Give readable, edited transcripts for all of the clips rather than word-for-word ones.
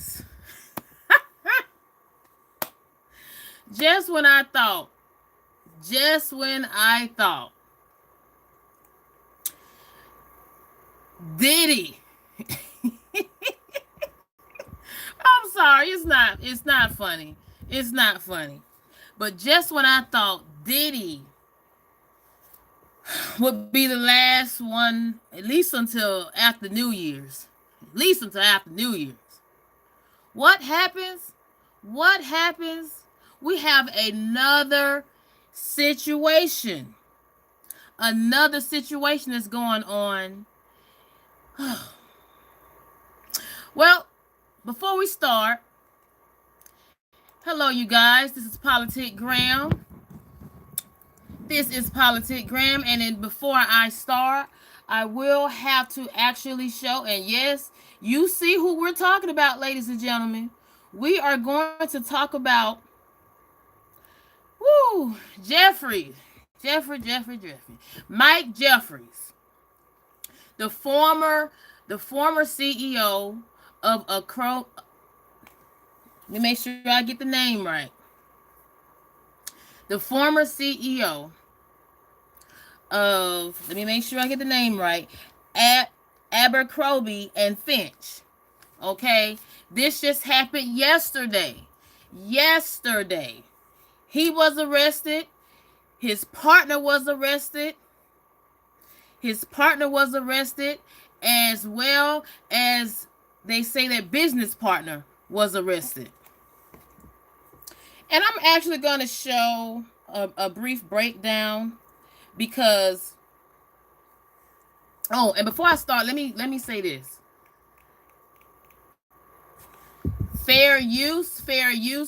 guys, just when I thought, just when I thought, Diddy. I'm sorry, it's not funny. It's not funny. But just when I thought Diddy would be the last one, at least until after New Year's. At least until after New Year's. What happens? What happens? We have another situation. Another situation that's going on. Well, before we start, hello, you guys. This is Politic Graham. This is Politic Graham, and then before I start, I will have to actually show, and yes, you see who we're talking about, ladies and gentlemen. We are going to talk about, Jeffries. Jeffrey. Mike Jeffries, the former CEO of a Crow. Let me make sure I get the name right. The former CEO of, let me make sure I get the name right, Abercrombie and Finch. Okay, this just happened yesterday. He was arrested. His partner was arrested. As well as they say their business partner was arrested. And I'm actually going to show a brief breakdown because, and before I start, let me say this. Fair use,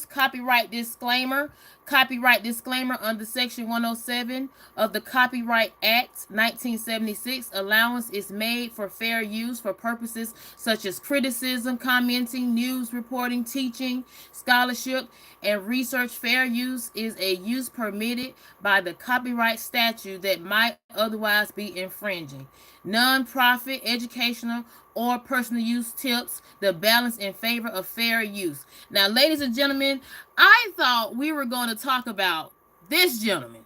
copyright disclaimer under Section 107 of the Copyright Act 1976. Allowance is made for fair use for purposes such as criticism, commenting, news reporting, teaching, scholarship, and research. Fair use is a use permitted by the copyright statute that might otherwise be infringing. Non-profit, educational, or personal use tips the balance in favor of fair use. Now, ladies and gentlemen, I thought we were going to talk about this gentleman.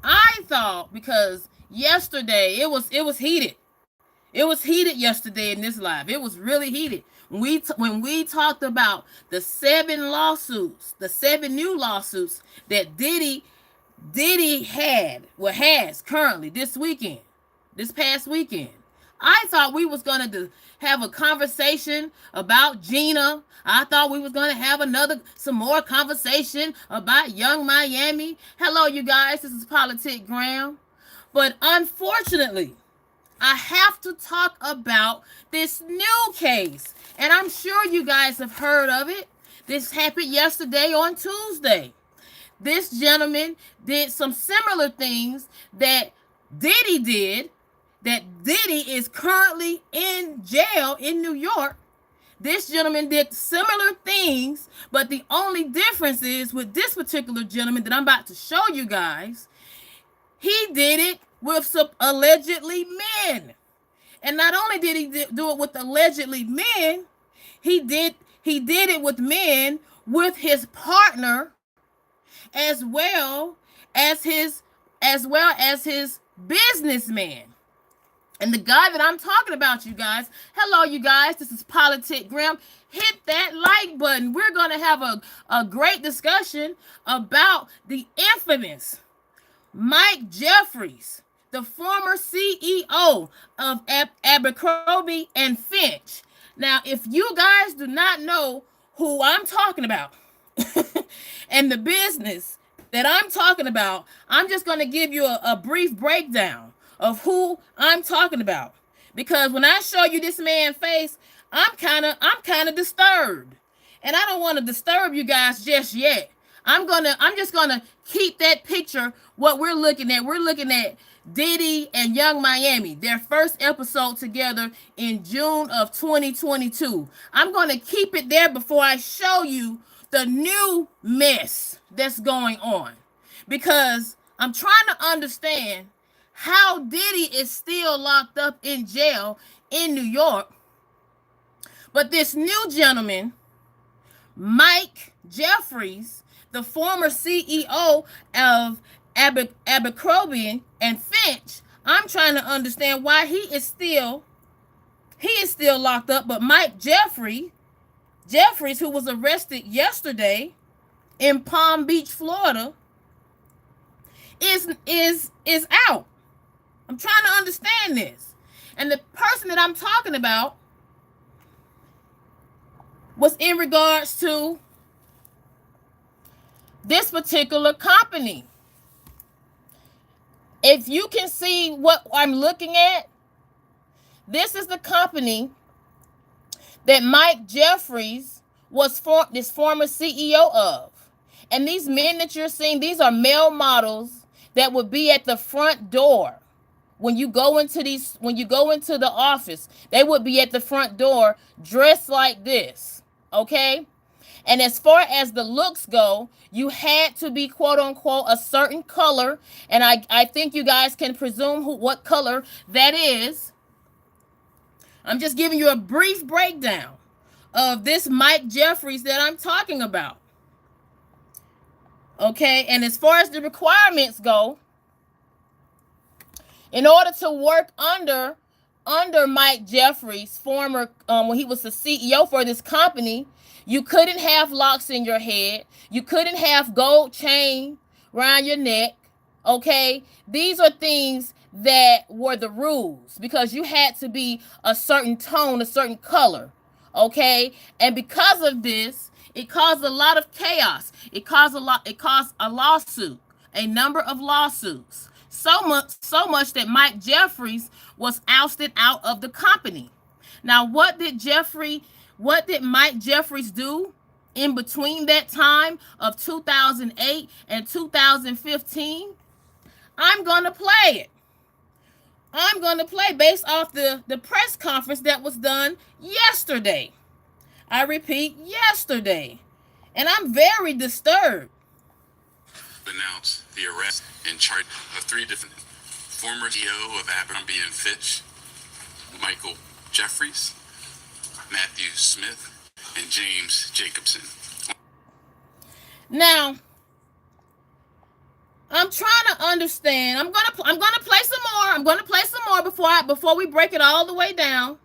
I thought because yesterday it was heated. It was heated yesterday in this live. It was really heated. When we talked about the 7 new lawsuits that Diddy has currently this past weekend. I thought we was going to have a conversation about Gina. I thought we was going to have some more conversation about Young Miami. Hello, you guys. This is Politic Graham. But unfortunately, I have to talk about this new case. And I'm sure you guys have heard of it. This happened yesterday on Tuesday. This gentleman did some similar things that Diddy did. That Diddy is currently in jail in New York. This gentleman did similar things, but the only difference is with this particular gentleman that I'm about to show you guys, he did it with some allegedly men. And not only did he do it with allegedly men, he did it with men with his partner as well as his businessman. And the guy that I'm talking about, you guys, hello, you guys, this is Politic Graham. Hit that like button. We're going to have a great discussion about the infamous Mike Jeffries, the former CEO of Abercrombie and Finch. Now, if you guys do not know who I'm talking about and the business that I'm talking about, I'm just going to give you a brief breakdown of who I'm talking about, because when I show you this man's face, I'm kind of disturbed, and I don't want to disturb you guys just yet. I'm just gonna keep that picture. What we're looking at Diddy and Young Miami, their first episode together in June of 2022. I'm gonna keep it there before I show you the new mess that's going on, because I'm trying to understand how Diddy is still locked up in jail in New York, but this new gentleman Mike Jeffries, the former CEO of Abercrombie and Finch. I'm trying to understand why he is still locked up, but Mike Jeffries, who was arrested yesterday in Palm Beach, Florida, is out. I'm trying to understand this. And the person that I'm talking about was in regards to this particular company. If you can see what I'm looking at, this is the company that Mike Jeffries was this former CEO of. And these men that you're seeing, these are male models that would be at the front door. When you go into the office, they would be at the front door dressed like this. Okay? And as far as the looks go, you had to be quote unquote a certain color. And I think you guys can presume what color that is. I'm just giving you a brief breakdown of this Mike Jeffries that I'm talking about. Okay, and as far as the requirements go, in order to work under Mike Jeffries, former when he was the CEO for this company, you couldn't have locks in your head. You couldn't have gold chain around your neck. Okay, these are things that were the rules because you had to be a certain tone, a certain color. Okay, and because of this, it caused a lot of chaos. It caused a lawsuit, a number of lawsuits. So much that Mike Jeffries was ousted out of the company. Now, what did Mike Jeffries do in between that time of 2008 and 2015? I'm going to play it. I'm going to play based off the press conference that was done yesterday. I repeat, yesterday. And I'm very disturbed. Announced the arrest and charge of 3 different former CEO of Abercrombie and Fitch, Michael Jeffries, Matthew Smith, and James Jacobson. Now, I'm trying to understand. I'm gonna play some more. I'm gonna play some more before we break it all the way down.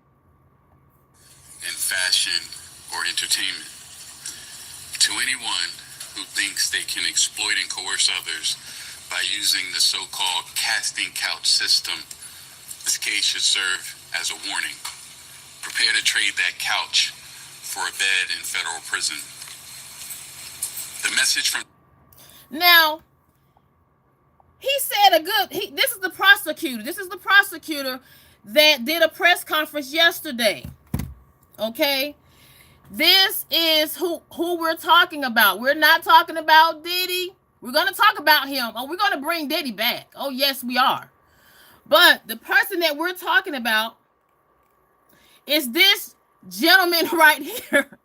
In fashion or entertainment, to anyone who thinks they can exploit and coerce others by using the so-called casting couch system, this case should serve as a warning. Prepare to trade that couch for a bed in federal prison. The message from... Now, he said this is the prosecutor. This is the prosecutor that did a press conference yesterday. Okay? This is who we're talking about. We're not talking about Diddy. We're going to talk about him. Oh, we're going to bring Diddy back. Oh, yes, we are. But the person that we're talking about is this gentleman right here,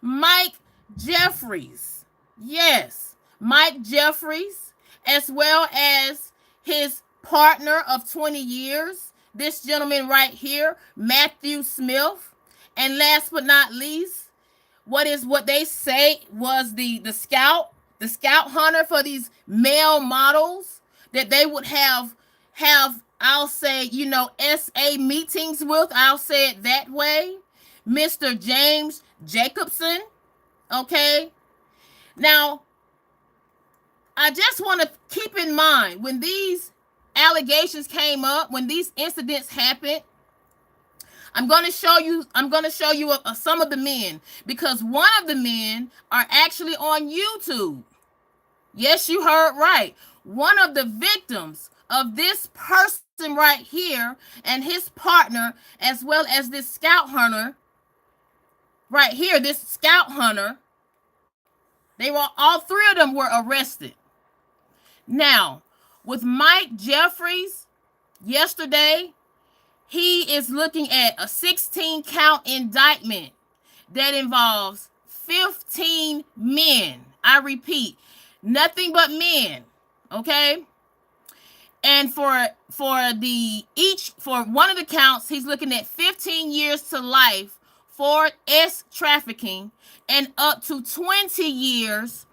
Mike Jeffries. Yes, Mike Jeffries, as well as his partner of 20 years, this gentleman right here, Matthew Smith. And last but not least, what they say was the scout hunter for these male models that they would have I'll say, SA meetings with. I'll say it that way. Mr. James Jacobson. Okay. Now, I just want to keep in mind when these allegations came up, when these incidents happened, I'm going to show you some of the men, because one of the men are actually on YouTube. Yes, you heard right. One of the victims of this person right here and his partner, as well as this scout hunter right here, this scout hunter, all 3 of them were arrested. Now, with Mike Jeffries, yesterday, he is looking at a 16-count indictment that involves 15 men. I repeat, nothing but men. Okay? And for one of the counts, he's looking at 15 years to life for trafficking and up to 20 years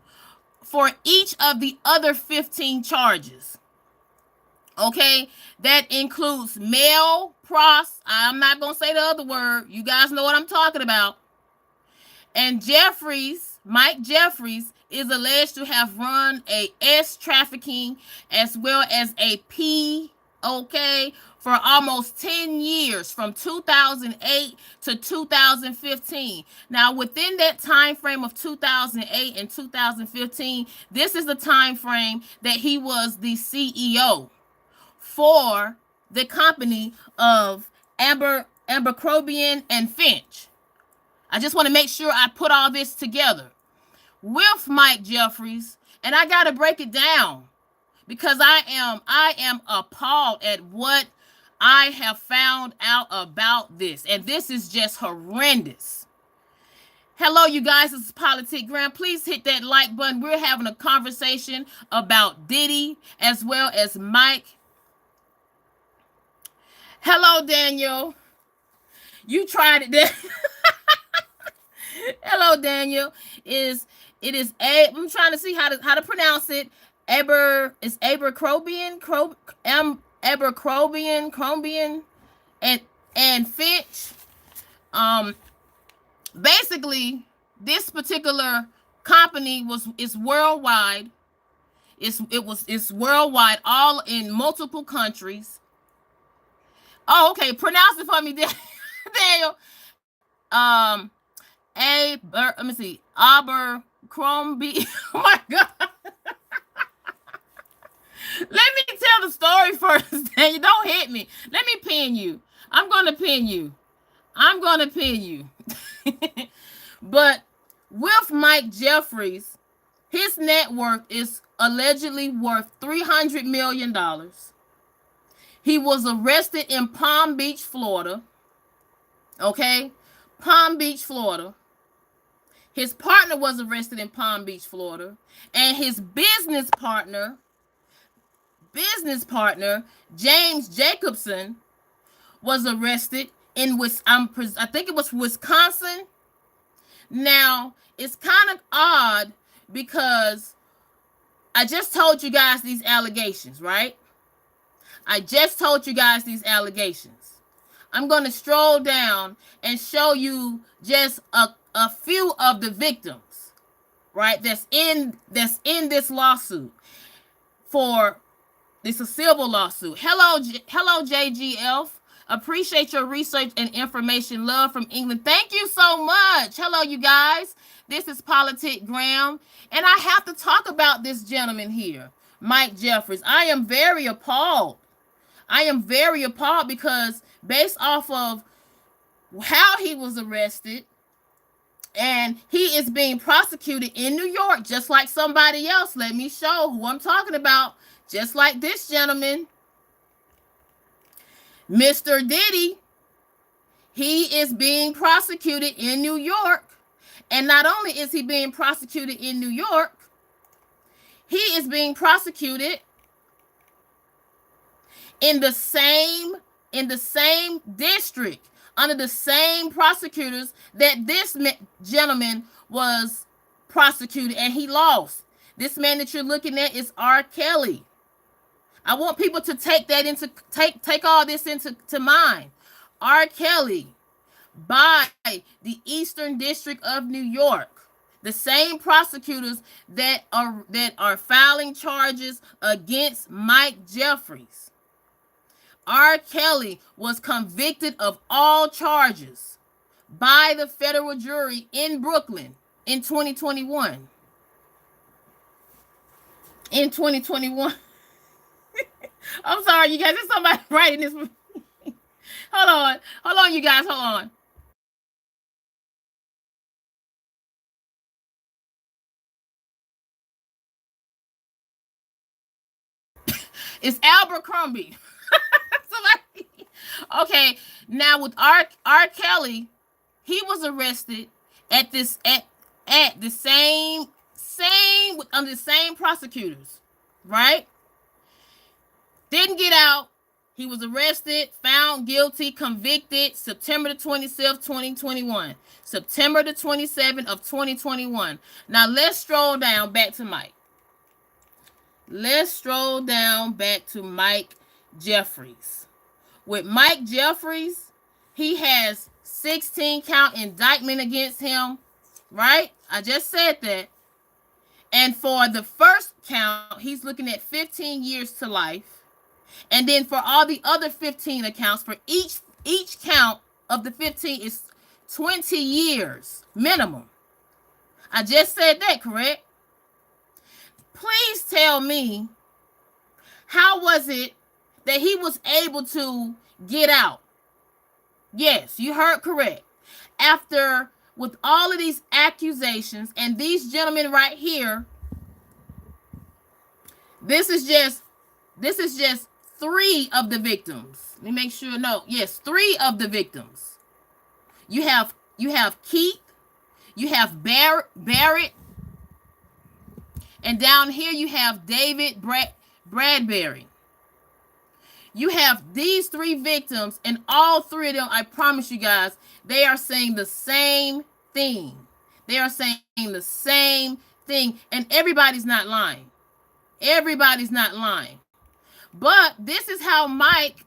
for each of the other 15 charges. Okay, that includes male pros. I'm not going to say the other word. You guys know what I'm talking about. And Jeffries, Mike Jeffries, is alleged to have run a trafficking as well as a P, okay, for almost 10 years, from 2008 to 2015. Now, within that time frame of 2008 and 2015, this is the time frame that he was the CEO for the company of Abercrombie and Finch. I just want to make sure I put all this together with Mike Jeffries, and I got to break it down because I am appalled at what I have found out about this, and this is just horrendous. Hello, you guys. This is Politic Graham. Please hit that like button. We're having a conversation about Diddy as well as Mike. Hello, Daniel. You tried it. Hello, Daniel. I'm trying to see how to pronounce it. Abercrombie, and Finch. Basically, this particular company is worldwide. It's worldwide, all in multiple countries. Oh, okay. Pronounce it for me, Daniel. Let me see. Abercrombie. Oh my God. Let me tell the story first, Daniel. Don't hit me. Let me pin you. I'm gonna pin you. But with Mike Jeffries, his net worth is allegedly worth $300 million. He was arrested in Palm Beach, Florida. Okay? Palm Beach, Florida. His partner was arrested in Palm Beach, Florida. And his business partner, James Jacobson, was arrested in I think it was Wisconsin. Now, it's kind of odd because I just told you guys these allegations, right? I'm going to stroll down and show you just a few of the victims, right? That's in this lawsuit. It's a civil lawsuit. Hello, JGF. Appreciate your research and information. Love from England. Thank you so much. Hello, you guys. This is Politic Graham, and I have to talk about this gentleman here, Mike Jeffries. I am very appalled because based off of how he was arrested, and he is being prosecuted in New York just like somebody else. Let me show who I'm talking about. Just like this gentleman, Mr. Diddy. He is being prosecuted in New York. And not only is he being prosecuted in New York, he is being prosecuted in the same district, under the same prosecutors that this gentleman was prosecuted, and he lost. This man that you're looking at is Rkelly. I want people to take all this into mind. Rkelly, by the Eastern District of New York, the same prosecutors that are filing charges against Mike Jeffries. Rkelly was convicted of all charges by the federal jury in Brooklyn in 2021. I'm sorry, you guys. There's somebody writing this. Hold on, you guys. Hold on. It's Abercrombie. Okay, now with Rkelly, he was arrested at the same under the same prosecutors, right? Didn't get out. He was arrested, found guilty, convicted September the 27th, 2021. September the 27th of 2021. Now let's stroll down back to Mike. Let's stroll down back to Mike Jeffries. With Mike Jeffries, he has 16 count indictment against him, right? I just said that. And for the first count, he's looking at 15 years to life. And then for all the other 15 accounts, for each count of the 15 is 20 years minimum. I just said that, correct? Please tell me, how was it that he was able to get out? Yes, you heard correct. After, with all of these accusations, and these gentlemen right here, this is just 3 of the victims. Let me make sure. No, yes, 3 of the victims. You have Keith, you have Barrett, and down here you have David Bradbury. You have these 3 victims, and all 3 of them, I promise you guys, they are saying the same thing. They are saying the same thing, and everybody's not lying. Everybody's not lying. But this is how Mike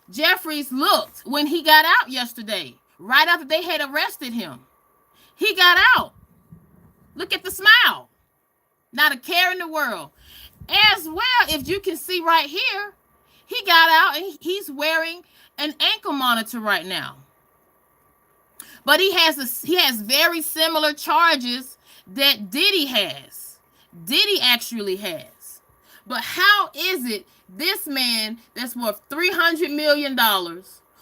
Jeffries looked when he got out yesterday, right after they had arrested him. He got out. Look at the smile. Not a care in the world. As well, if you can see right here, he got out and he's wearing an ankle monitor right now. But he has very similar charges that Diddy has. Diddy actually has. But how is it this man that's worth $300 million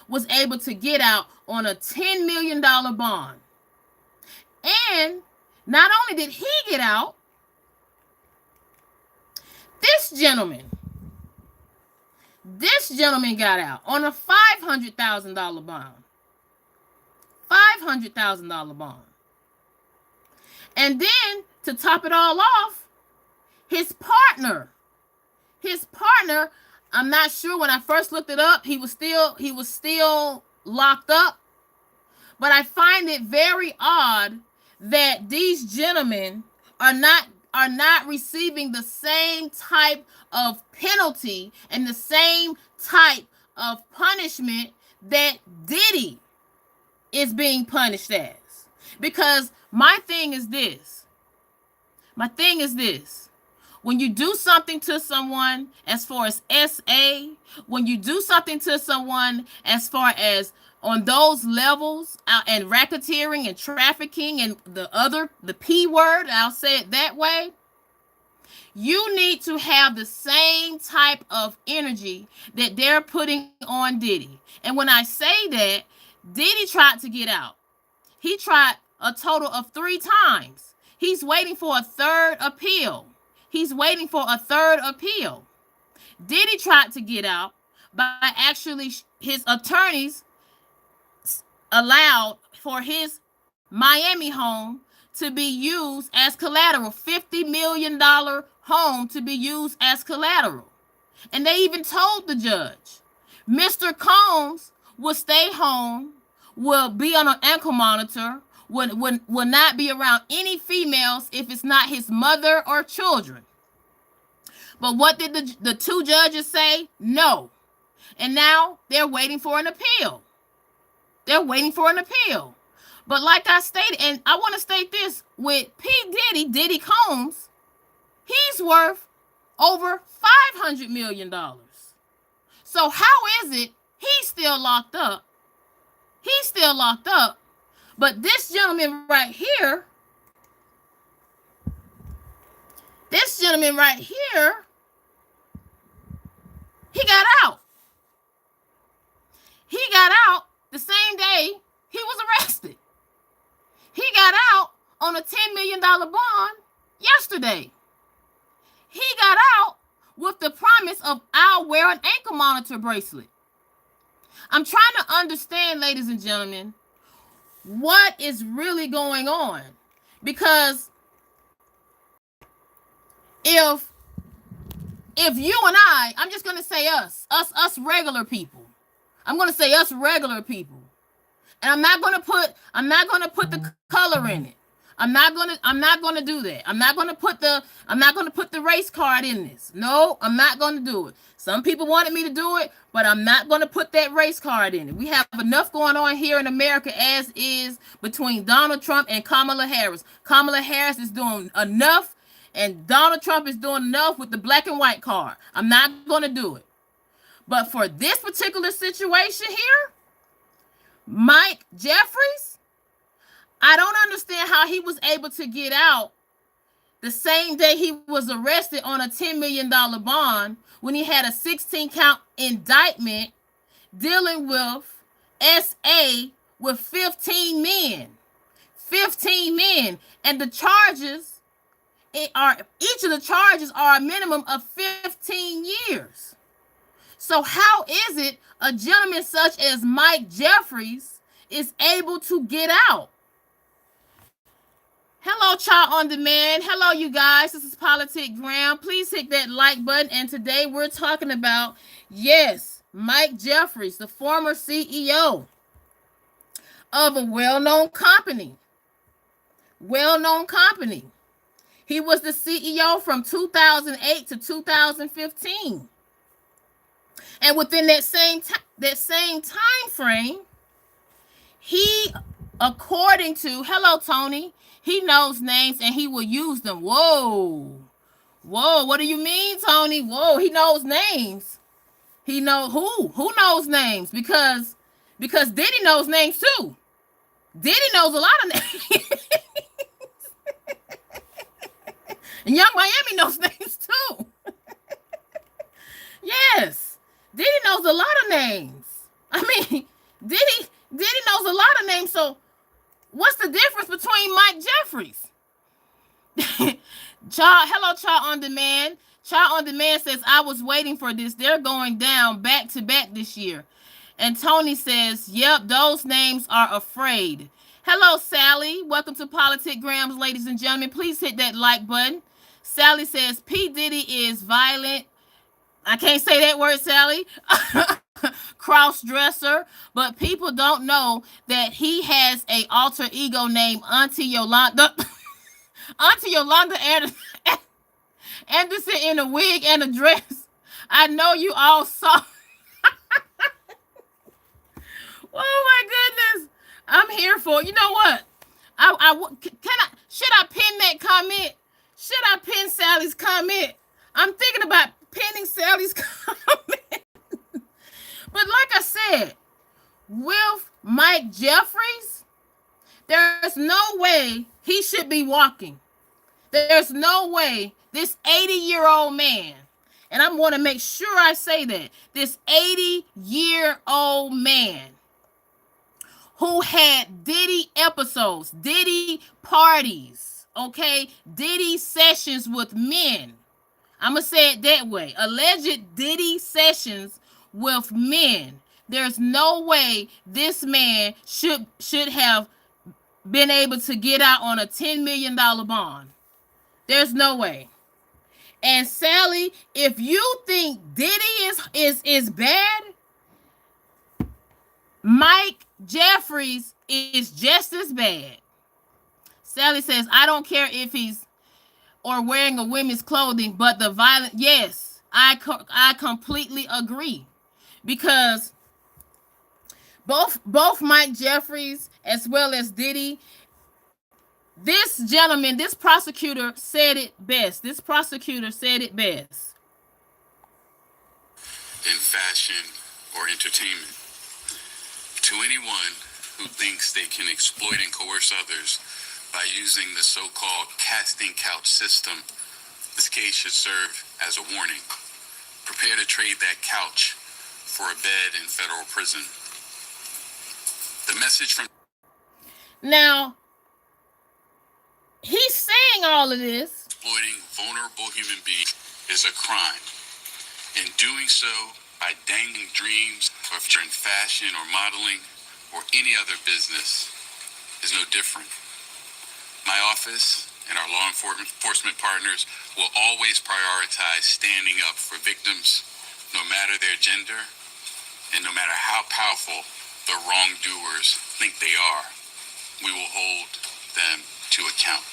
was able to get out on a $10 million bond? And not only did he get out, this gentleman got out on a $500,000 bond. $500,000 bond. And then to top it all off, his partner, I'm not sure, when I first looked it up, he was still locked up. But I find it very odd that these gentlemen are not receiving the same type of penalty and the same type of punishment that Diddy is being punished as. Because my thing is this. When you do something to someone as far as SA, when you do something to someone as far as on those levels and racketeering and trafficking and the P word, I'll say it that way, you need to have the same type of energy that they're putting on Diddy. And when I say that, Diddy tried to get out. He tried a total of 3 times. He's waiting for a third appeal. Diddy tried to get out by actually his attorneys allowed for his Miami home to be used as collateral, $50 million home to be used as collateral. And they even told the judge, Mr. Combs will stay home, will be on an ankle monitor, will not be around any females if it's not his mother or children. But what did the 2 judges say? No. And now they're waiting for an appeal. But like I stated, and I want to state this, with P. Diddy Combs, he's worth over $500 million. So how is it he's still locked up? But this gentleman right here, he got out. He got out the same day he was arrested. He got out on a $10 million bond yesterday. He got out with the promise of, I'll wear an ankle monitor bracelet. I'm trying to understand, ladies and gentlemen, what is really going on. Because if if you and I'm just gonna say us regular people. I'm gonna say us regular people. And I'm not gonna put the color in it. I'm not gonna do that. I'm not gonna put the race card in this. No, I'm not gonna do it. Some people wanted me to do it, but I'm not gonna put that race card in it. We have enough going on here in America as is between Donald Trump and Kamala Harris. Kamala Harris is doing enough, and Donald Trump is doing enough with the black and white card. I'm not gonna do it. But for this particular situation here, Mike Jeffries, I don't understand how he was able to get out the same day he was arrested on a $10 million bond when he had a 16-count indictment dealing with SA with 15 men. 15 men. And the charges each of the charges are a minimum of 15 years. So how is it a gentleman such as Mike Jeffries is able to get out? Hello, Child on Demand. Hello, you guys. This is Politic Graham. Please hit that like button. And today we're talking about, yes, Mike Jeffries, the former CEO of a well-known company. Well-known company. He was the CEO from 2008 to 2015. And within that same time frame, he, according to, hello, Tony, he knows names and he will use them. Whoa, what do you mean, Tony? Whoa, he knows names. He knows who knows names, because Diddy knows names too. Diddy knows a lot of names. And Young Miami knows names too. Yes, Diddy knows a lot of names. I mean, Diddy knows a lot of names. So what's the difference between Mike Jeffries? Hello, Child on Demand. Child on Demand says, I was waiting for this. They're going down back to back this year. And Tony says, yep, those names are afraid. Hello, Sally. Welcome to Politic Grams, ladies and gentlemen. Please hit that like button. Sally says, P. Diddy is violent. I can't say that word, Sally. Cross-dresser. But people don't know that he has a alter ego named Auntie Yolanda. Auntie Yolanda Anderson in a wig and a dress. I know you all saw. Oh my goodness. I'm here for it. You know what? Should I pin that comment? Should I pin Sally's comment? I'm thinking about pinning Sally's comment. But like I said, with Mike Jeffries, there's no way he should be walking. There's no way this 80-year-old man, and I'm going to make sure I say that, this 80-year-old man who had Diddy episodes, Diddy parties, okay, Diddy sessions with men. I'm going to say it that way. Alleged Diddy sessions with men. There's no way this man should have been able to get out on a $10 million bond. There's no way. And Sally, if you think Diddy is bad, Mike Jeffries is just as bad. Sally says, I don't care if he's or wearing a women's clothing, but the violent, yes, I completely agree. Because both Mike Jeffries as well as Diddy, this gentleman, this prosecutor said it best. In fashion or entertainment. To anyone who thinks they can exploit and coerce others by using the so-called casting couch system, this case should serve as a warning. Prepare to trade that couch for a bed in federal prison. The message from... Now, he's saying all of this. Exploiting vulnerable human beings is a crime. In doing so, by dangling dreams of in fashion or modeling or any other business is no different. My office and our law enforcement partners will always prioritize standing up for victims, no matter their gender, and no matter how powerful the wrongdoers think they are. We will hold them to account.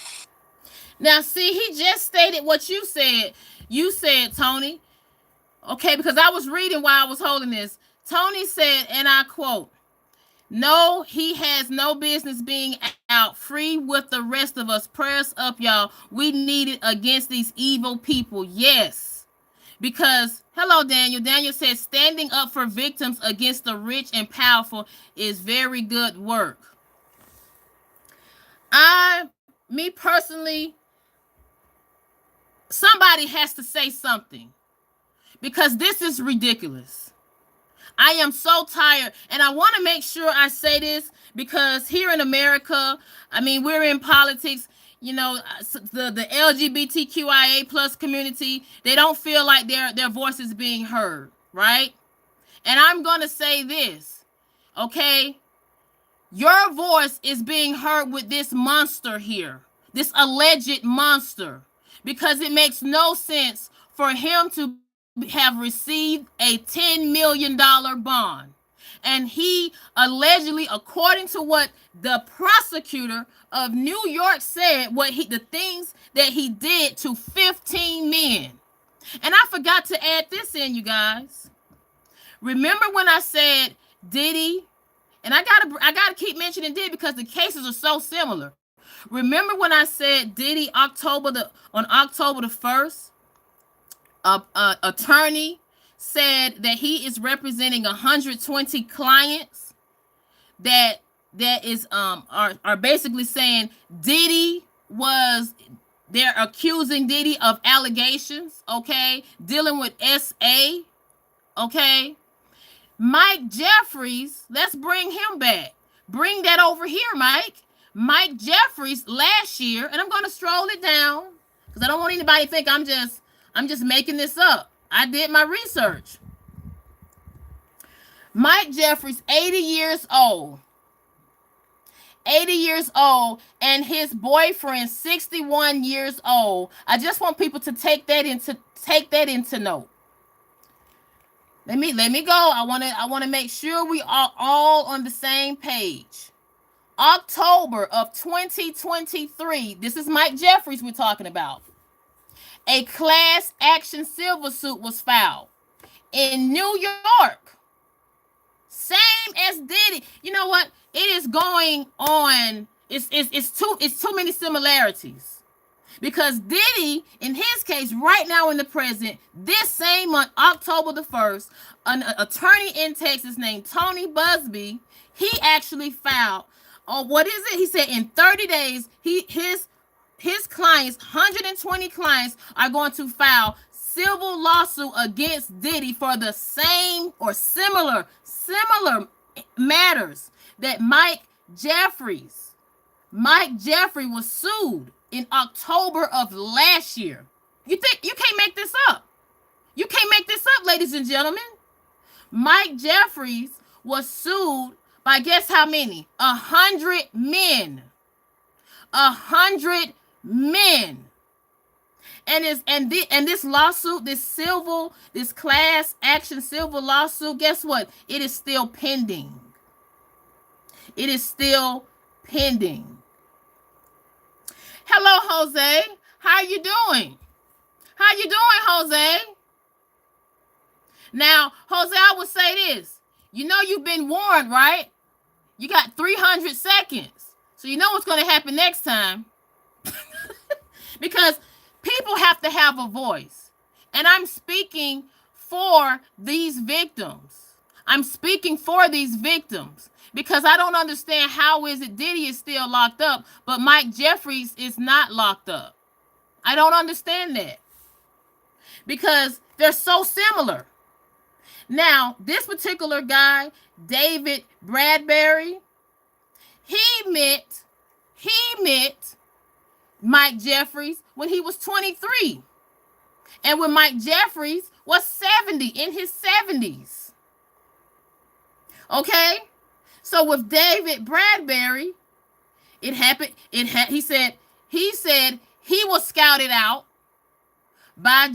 Now, see, he just stated what you said. You said, Tony. Okay, because I was reading while I was holding this. Tony said, and I quote, "No, he has no business being out free with the rest of us. Prayers up, y'all. We need it against these evil people." Yes. Because, hello, Daniel. Daniel says, standing up for victims against the rich and powerful is very good work. Me personally, somebody has to say something because this is ridiculous. I am so tired, and I want to make sure I say this because here in America, I mean, we're in politics. You know, the LGBTQIA plus community, they don't feel like their voice is being heard, right? And I'm gonna say this, okay? Your voice is being heard with this monster here, this alleged monster, because it makes no sense for him to have received a $10 million bond. And he allegedly, according to what the prosecutor of New York said, the things that he did to 15 men. And I forgot to add this in, you guys. Remember when I said Diddy? And I gotta keep mentioning Diddy because the cases are so similar. Remember when I said Diddy on October the 1st, attorney said that he is representing 120 clients that is are basically saying Diddy was, they're accusing Diddy of allegations, okay, dealing with SA, okay. Mike Jeffries, let's bring him back. Bring that over here, Mike. Mike Jeffries last year, and I'm going to stroll it down because I don't want anybody to think I'm just making this up. I did my research. Mike Jeffries, 80 years old. 80 years old, and his boyfriend, 61 years old. I just want people to take that into note. Let me go. I want to make sure we are all on the same page. October of 2023. This is Mike Jeffries we're talking about. A class action civil suit was filed in New York. Same as Diddy. You know what? It is going on. It's too many similarities. Because Diddy, in his case, right now in the present, this same month, October the 1st, an attorney in Texas named Tony Busby, he actually filed, what is it? He said in 30 days, his clients, 120 clients, are going to file civil lawsuit against Diddy for the same or similar matters that Mike Jeffries was sued in October of last year. You think you can't make this up? You can't make this up, ladies and gentlemen. Mike Jeffries was sued by guess how many? 100 men. 100 men. And this lawsuit, this class action civil lawsuit, guess what? It is still pending. It is still pending. Hello, Jose. How are you doing? How you doing, Jose? Now, Jose, I would say this. You know you've been warned, right? You got 300 seconds. So you know what's going to happen next time. Because people have to have a voice. And I'm speaking for these victims. I'm speaking for these victims. Because I don't understand how is it Diddy is still locked up, but Mike Jeffries is not locked up. I don't understand that. Because they're so similar. Now, this particular guy, David Bradbury, he met Mike Jeffries when he was 23. And when Mike Jeffries was 70, in his 70s. Okay? So with David Bradbury, it happened. He said he said he was scouted out by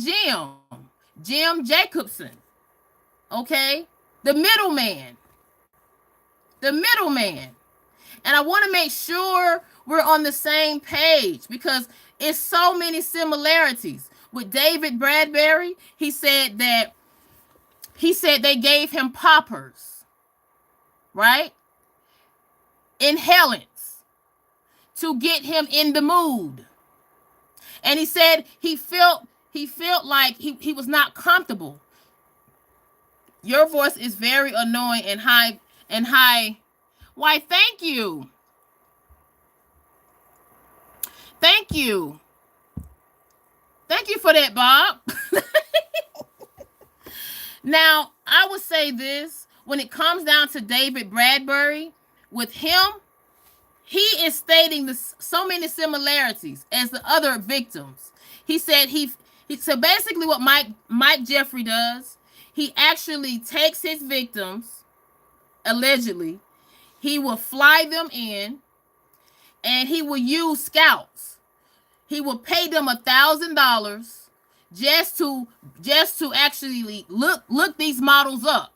Jim Jacobson. Okay? The middleman. The middleman. And I want to make sure we're on the same page because it's so many similarities. With David Bradbury, he said they gave him poppers, right? Inhalants to get him in the mood. And he said he felt like he was not comfortable. Your voice is very annoying and high. Why, thank you. Thank you. Thank you for that, Bob. Now, I would say this. When it comes down to David Bradbury, with him, he is stating so many similarities as the other victims. He said so basically what Mike Jeffrey does, he actually takes his victims, allegedly, he will fly them in, and he will use scouts. He will pay them $1,000 just to actually look these models up.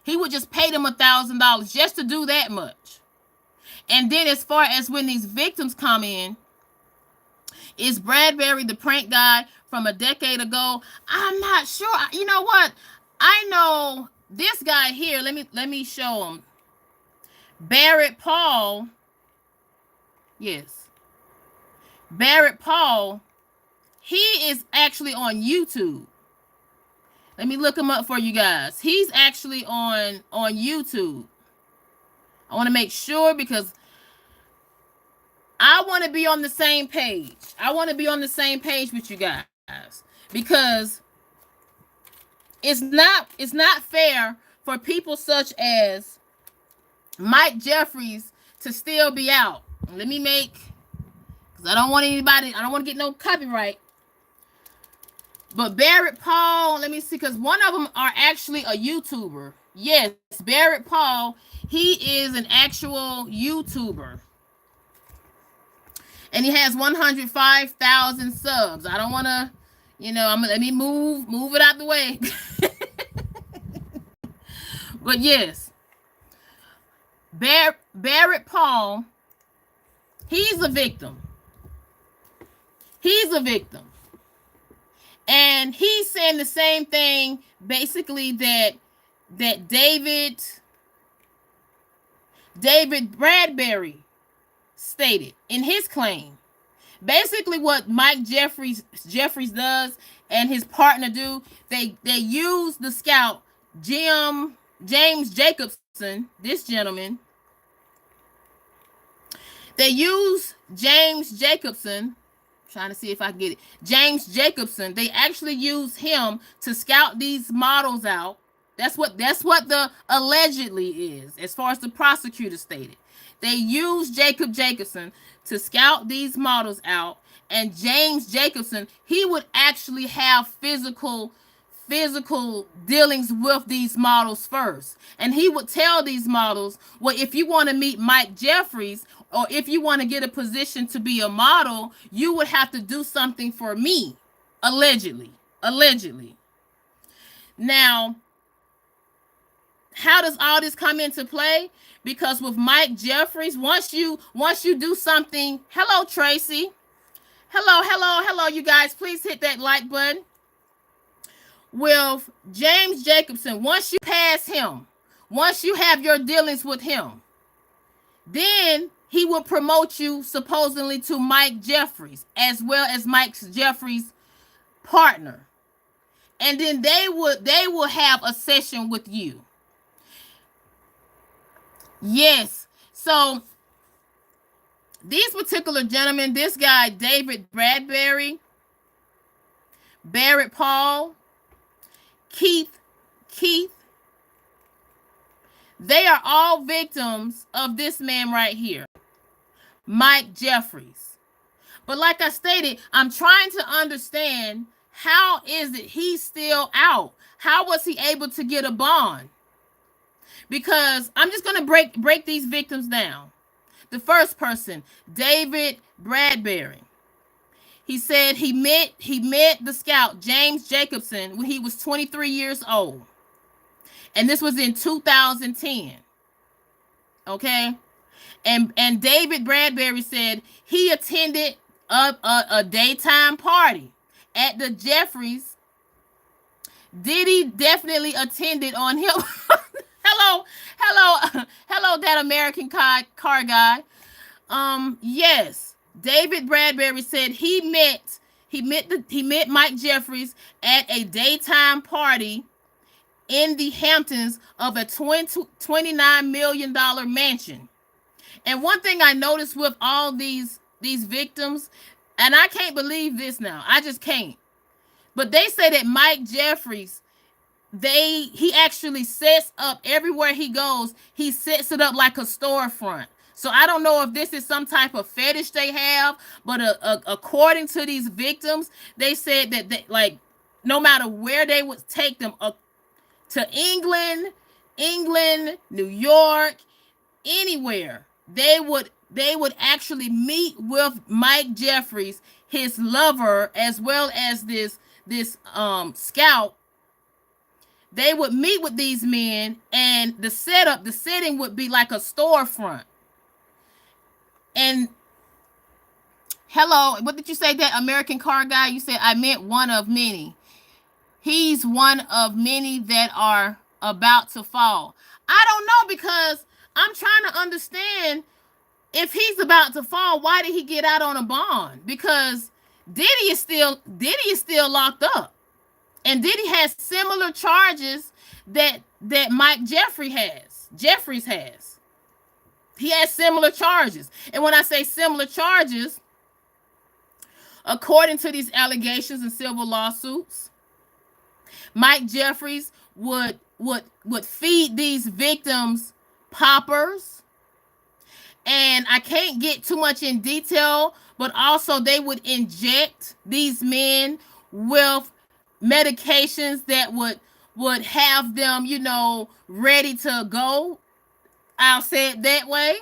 He would just pay them $1,000 just to do that much. And then as far as when these victims come in, is Bradbury the prank guy from a decade ago? I'm not sure. You know what? I know this guy here. Let me show him. Barrett Paul. Yes. Barrett Paul. He is actually on YouTube. Let me look him up for you guys. He's actually on YouTube. I want to make sure because I want to be on the same page. I want to be on the same page with you guys because it's not fair for people such as Mike Jeffries to still be out. Let me make, because I don't want to get no copyright. But Barrett Paul, let me see, because one of them are actually a YouTuber. Yes, Barrett Paul, he is an actual YouTuber. And he has 105,000 subs. I don't want to, let me move it out the way. But yes, Barrett Paul, he's a victim. He's a victim. And he's saying the same thing, basically, that David Bradbury stated in his claim. Basically, what Mike Jeffries does and his partner do, they use the scout James Jacobson, this gentleman. They use James Jacobson. Trying to see if I can get it. James Jacobson. They actually use him to scout these models out. That's what the allegedly is, as far as the prosecutor stated. They use Jacob Jacobson to scout these models out, and James Jacobson, he would actually have physical dealings with these models first. And he would tell these models, well, if you want to meet Mike Jeffries, or if you want to get a position to be a model, you would have to do something for me, allegedly. Now, how does all this come into play? Because with Mike Jeffries, once you do something, hello, Tracy. Hello, you guys, please hit that like button. With James Jacobson, once you pass him, once you have your dealings with him, then he will promote you supposedly to Mike Jeffries, as well as Mike Jeffries' partner. And then they will have a session with you. Yes. So these particular gentlemen, this guy, David Bradbury, Barrett Paul, Keith, they are all victims of this man right here, Mike Jeffries. But like I stated, I'm trying to understand, how is it he's still out? How was he able to get a bond? Because I'm just going to break these victims down. The first person, David Bradbury. He said he met the scout James Jacobson when he was 23 years old. And this was in 2010. Okay? And David Bradbury said he attended a daytime party at the Jefferies. Diddy definitely attended on him. hello, that American car guy. Yes, David Bradbury said he met Mike Jeffries at a daytime party in the Hamptons of a $29 million mansion. And one thing I noticed with all these victims, and I can't believe this now, I just can't. But they say that Mike Jeffries, he actually sets up everywhere he goes. He sets it up like a storefront. So I don't know if this is some type of fetish they have, but according to these victims, they said that like no matter where they would take them to England, New York, anywhere, they would actually meet with Mike Jeffries, his lover, as well as this scout. They would meet with these men, and the setting would be like a storefront. And hello, what did you say, that American car guy? You said I meant one of many. He's one of many that are about to fall. I don't know, because I'm trying to understand, if he's about to fall, why did he get out on a bond? Because Diddy is still locked up. And Diddy has similar charges that Mike Jeffries has. He has similar charges. And when I say similar charges, according to these allegations and civil lawsuits, Mike Jeffries would feed these victims poppers. And I can't get too much in detail, but also they would inject these men with medications that would have them, ready to go. I'll say it that way.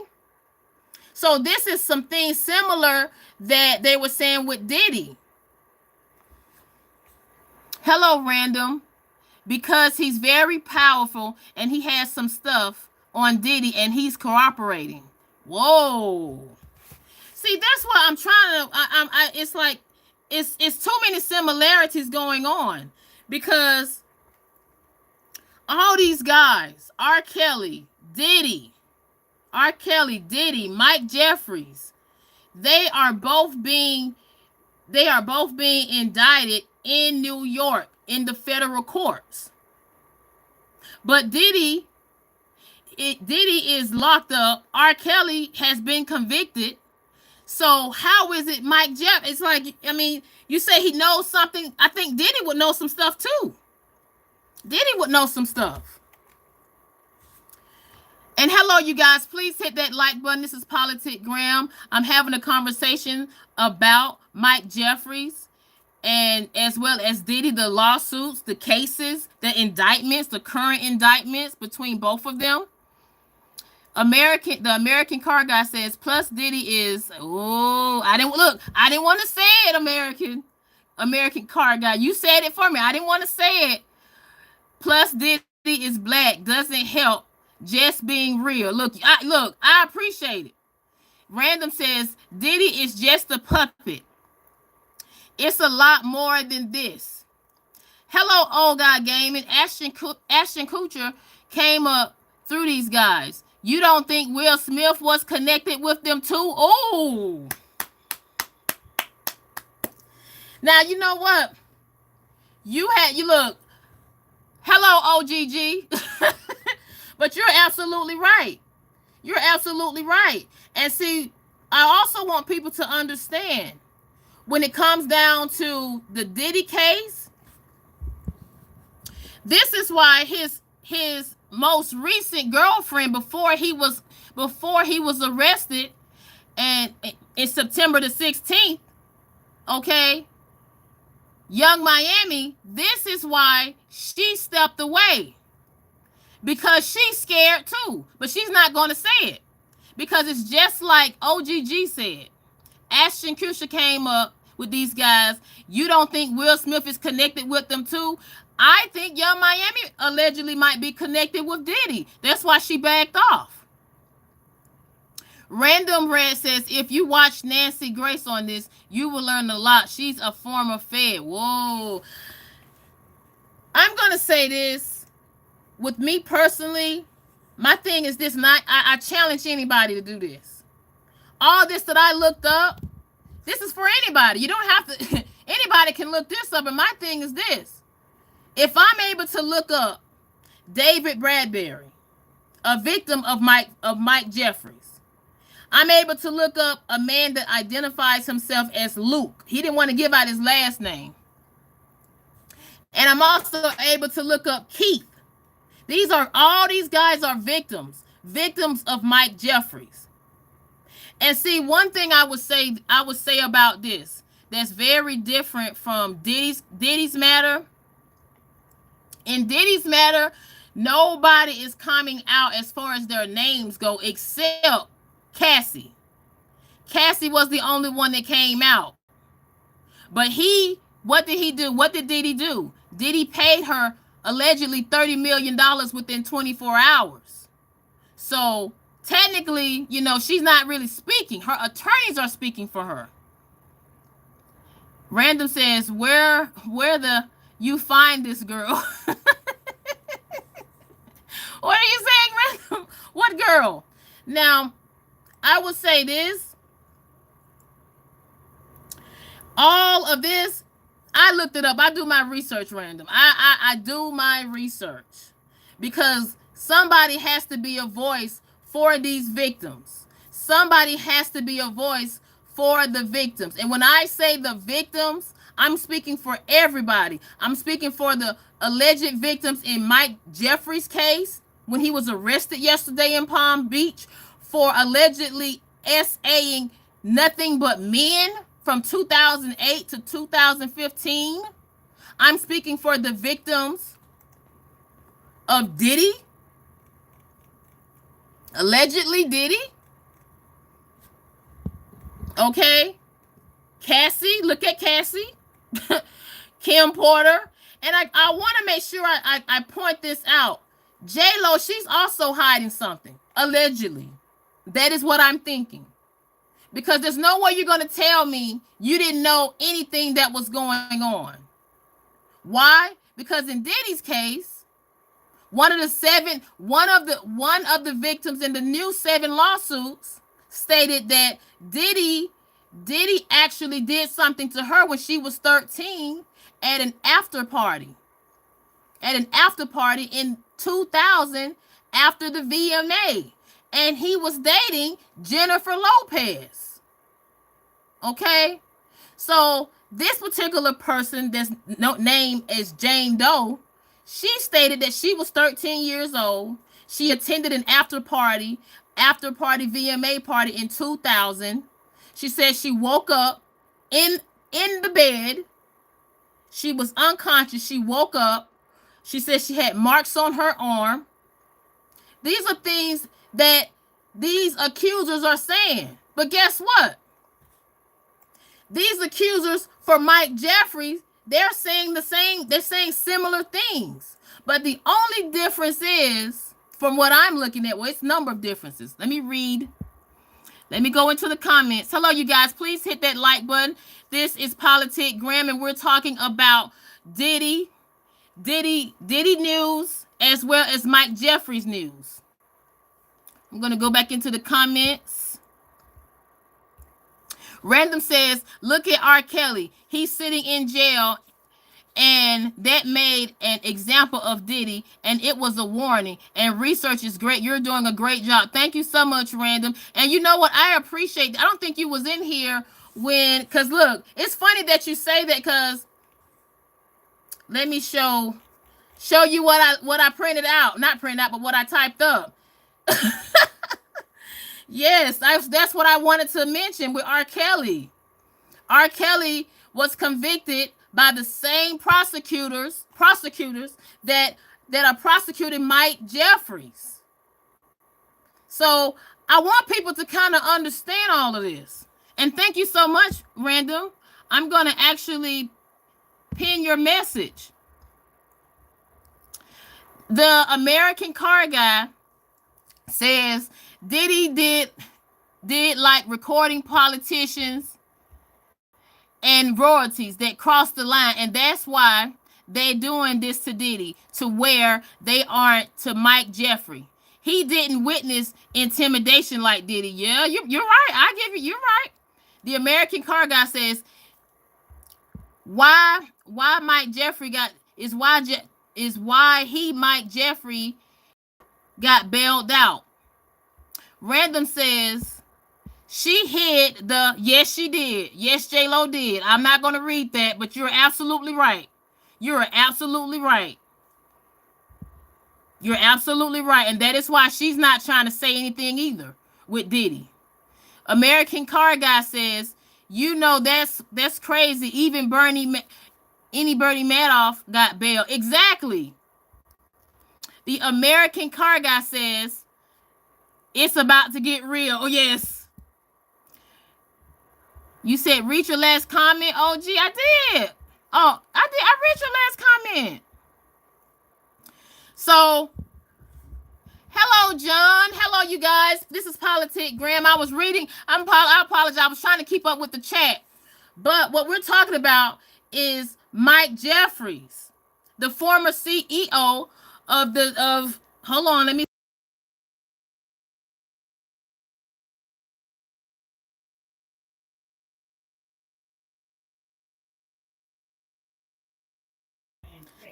So this is something similar that they were saying with Diddy. Hello, Random. Because he's very powerful and he has some stuff on Diddy and he's cooperating. Whoa. See, that's what I'm trying to, it's like, it's too many similarities going on, because all these guys, Rkelly, Diddy, Mike Jeffries, they are both being indicted in New York in the federal courts. But Diddy is locked up. Rkelly has been convicted. So how is it Mike Jeff? It's like, I mean, you say he knows something. I think Diddy would know some stuff too. And hello, you guys. Please hit that like button. This is Politic Graham. I'm having a conversation about Mike Jeffries, and as well as Diddy, the lawsuits, the cases, the indictments, the current indictments between both of them. The American car guy says, plus Diddy is, I didn't want to say it, American car guy. You said it for me. I didn't want to say it. Plus Diddy is black. Doesn't help just being real. Look, I appreciate it. Random says, Diddy is just a puppet. It's a lot more than this. Hello, Old Guy Gaming. Ashton Kutcher came up through these guys. You don't think Will Smith was connected with them too? Oh. Now, you know what? You look. Hello, OGG. But you're absolutely right. And see, I also want people to understand, when it comes down to the Diddy case, this is why his most recent girlfriend, before he was arrested, and in September the 16th, okay, Young Miami, this is why she stepped away, because she's scared too, but she's not going to say it, Because it's just like OGG said. Ashton Kutcher came up with these guys. You don't think Will Smith is connected with them too? I think Young Miami allegedly might be connected with Diddy. That's why she backed off. Random Red says, if you watch Nancy Grace on this, you will learn a lot. She's a former Fed. Whoa. I'm going to say this. With me personally, my thing is this. I challenge anybody to do this. All this that I looked up, this is for anybody. You don't have to. Anybody can look this up. And my thing is this. If I'm able to look up David Bradbury, a victim of Mike Jeffries, I'm able to look up a man that identifies himself as Luke. He didn't want to give out his last name. And I'm also able to look up Keith. All these guys are victims of Mike Jeffries. And see, one thing I would say about this that's very different from Diddy's matter. In Diddy's matter, nobody is coming out as far as their names go except Cassie. Cassie was the only one that came out. But what did he do? What did Diddy do? Diddy paid her allegedly $30 million within 24 hours. So technically, she's not really speaking. Her attorneys are speaking for her. Random says, where the you find this girl? What are you saying, Random? What girl? Now, I will say this. All of this, I looked it up. I do my research, Random. I do my research. Because somebody has to be a voice for these victims. Somebody has to be a voice for the victims. And when I say the victims, I'm speaking for everybody. I'm speaking for the alleged victims in Mike Jeffries' case when he was arrested yesterday in Palm Beach for allegedly SAing nothing but men from 2008 to 2015. I'm speaking for the victims of Diddy. Allegedly Diddy. Okay. Cassie, look at Cassie. Kim Porter. And I want to make sure I point this out. J-Lo, she's also hiding something. Allegedly. That is what I'm thinking. Because there's no way you're going to tell me you didn't know anything that was going on. Why? Because in Diddy's case, one of the victims in the new 7 lawsuits stated that Diddy actually did something to her when she was 13 at an after party. At an after party in 2000 after the VMA. And he was dating Jennifer Lopez. Okay? So this particular person that's named as Jane Doe, she stated that she was 13 years old. She attended an after party VMA party in 2000. She said she woke up in the bed. She was unconscious. She woke up. She said she had marks on her arm. These are things that these accusers are saying. But guess what? These accusers for Mike Jeffries, they're saying the same, they're saying similar things. But the only difference is, from what I'm looking at, well, it's a number of differences. Let me read. Let me go into the comments. Hello, you guys. Please hit that like button. This is Politic Graham, and we're talking about Diddy news, as well as Mike Jeffries news. I'm going to go back into the comments. Random says, look at Rkelly. He's sitting in jail, and that made an example of Diddy, and it was a warning. And research is great. You're doing a great job. Thank you so much, Random. And you know what? I appreciate, I don't think you was in here because look, it's funny that you say that, because let me show you what I printed out. Not printed out, but what I typed up. Yes, that's what I wanted to mention with Rkelly. Rkelly was convicted by the same prosecutors that are prosecuting Mike Jeffries. So I want people to kind of understand all of this. And thank you so much, Random. I'm going to actually pin your message. The American car guy says Diddy did like recording politicians and royalties that crossed the line, and that's why they're doing this to Diddy, to where they aren't to Mike Jeffrey. He didn't witness intimidation like Diddy. Yeah, you're right. I give you. You're right. The American car guy says why Mike Jeffrey got is why he Mike Jeffrey got bailed out. Random says she hid the yes she did. Yes, J-Lo did. I'm not gonna read that, but you're absolutely right. You're absolutely right. You're absolutely right. And that is why she's not trying to say anything either with Diddy. American car guy says, you know, that's crazy. Even Bernie Madoff got bailed. Exactly. The American car guy says, it's about to get real. Oh, yes. You said read your last comment, OG. I did. Oh, I did. I read your last comment. So, hello, John. Hello, you guys. This is Politic Graham. I was reading. I apologize. I was trying to keep up with the chat. But what we're talking about is Mike Jeffries, the former CEO of hold on, let me.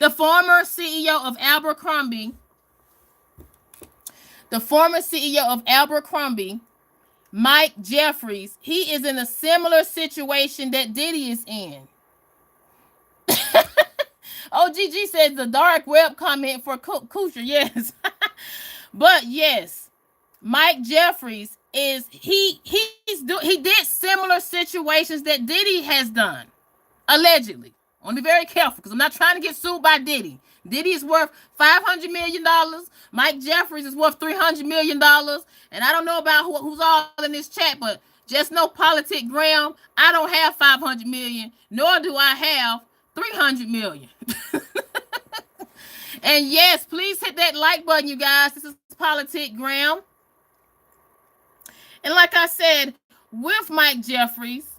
The former CEO of Abercrombie. The former CEO of Abercrombie, Mike Jeffries, he is in a similar situation that Diddy is in. OGG says the dark web comment for Kucher. Yes. But yes, Mike Jeffries is he did similar situations that Diddy has done. Allegedly. I want to be very careful because I'm not trying to get sued by Diddy. Diddy is worth $500 million. Mike Jeffries is worth $300 million. And I don't know about who's all in this chat, but just know, Politic Graham, I don't have $500 million, nor do I have $300 million. And yes, please hit that like button, you guys. This is Politic Graham. And like I said, with Mike Jeffries,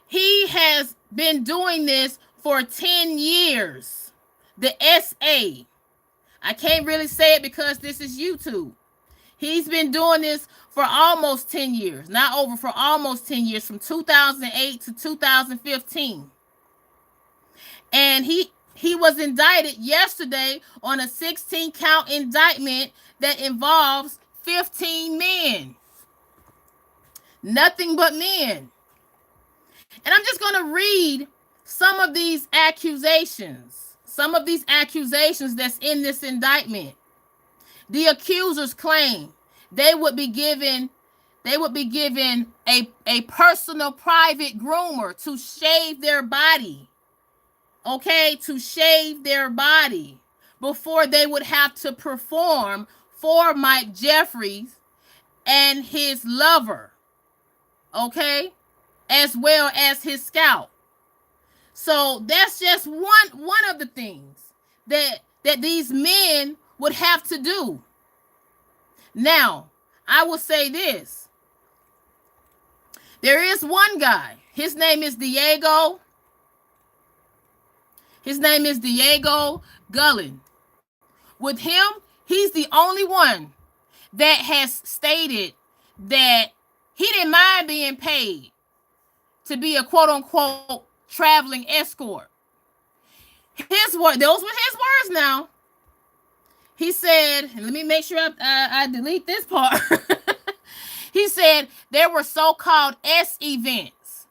he has been doing this for 10 years. The SA. I can't really say it because this is YouTube. He's been doing this for almost 10 years. Not over, for almost 10 years, from 2008 to 2015. And he was indicted yesterday on a 16-count indictment that involves 15 men. Nothing but men. And I'm just going to read some of these accusations. Some of these accusations that's in this indictment. The accusers claim they would be given a personal private groomer to shave their body. Okay, to shave their body before they would have to perform for Mike Jeffries and his lover. Okay, as well as his scout. So that's just one of the things that these men would have to do. Now, I will say this. There is one guy. His name is Diego. His name is Diego Gullin. With him, he's the only one that has stated that he didn't mind being paid to be a quote-unquote traveling escort. Those were his words now. He said, and let me make sure I delete this part. He said there were so-called S events.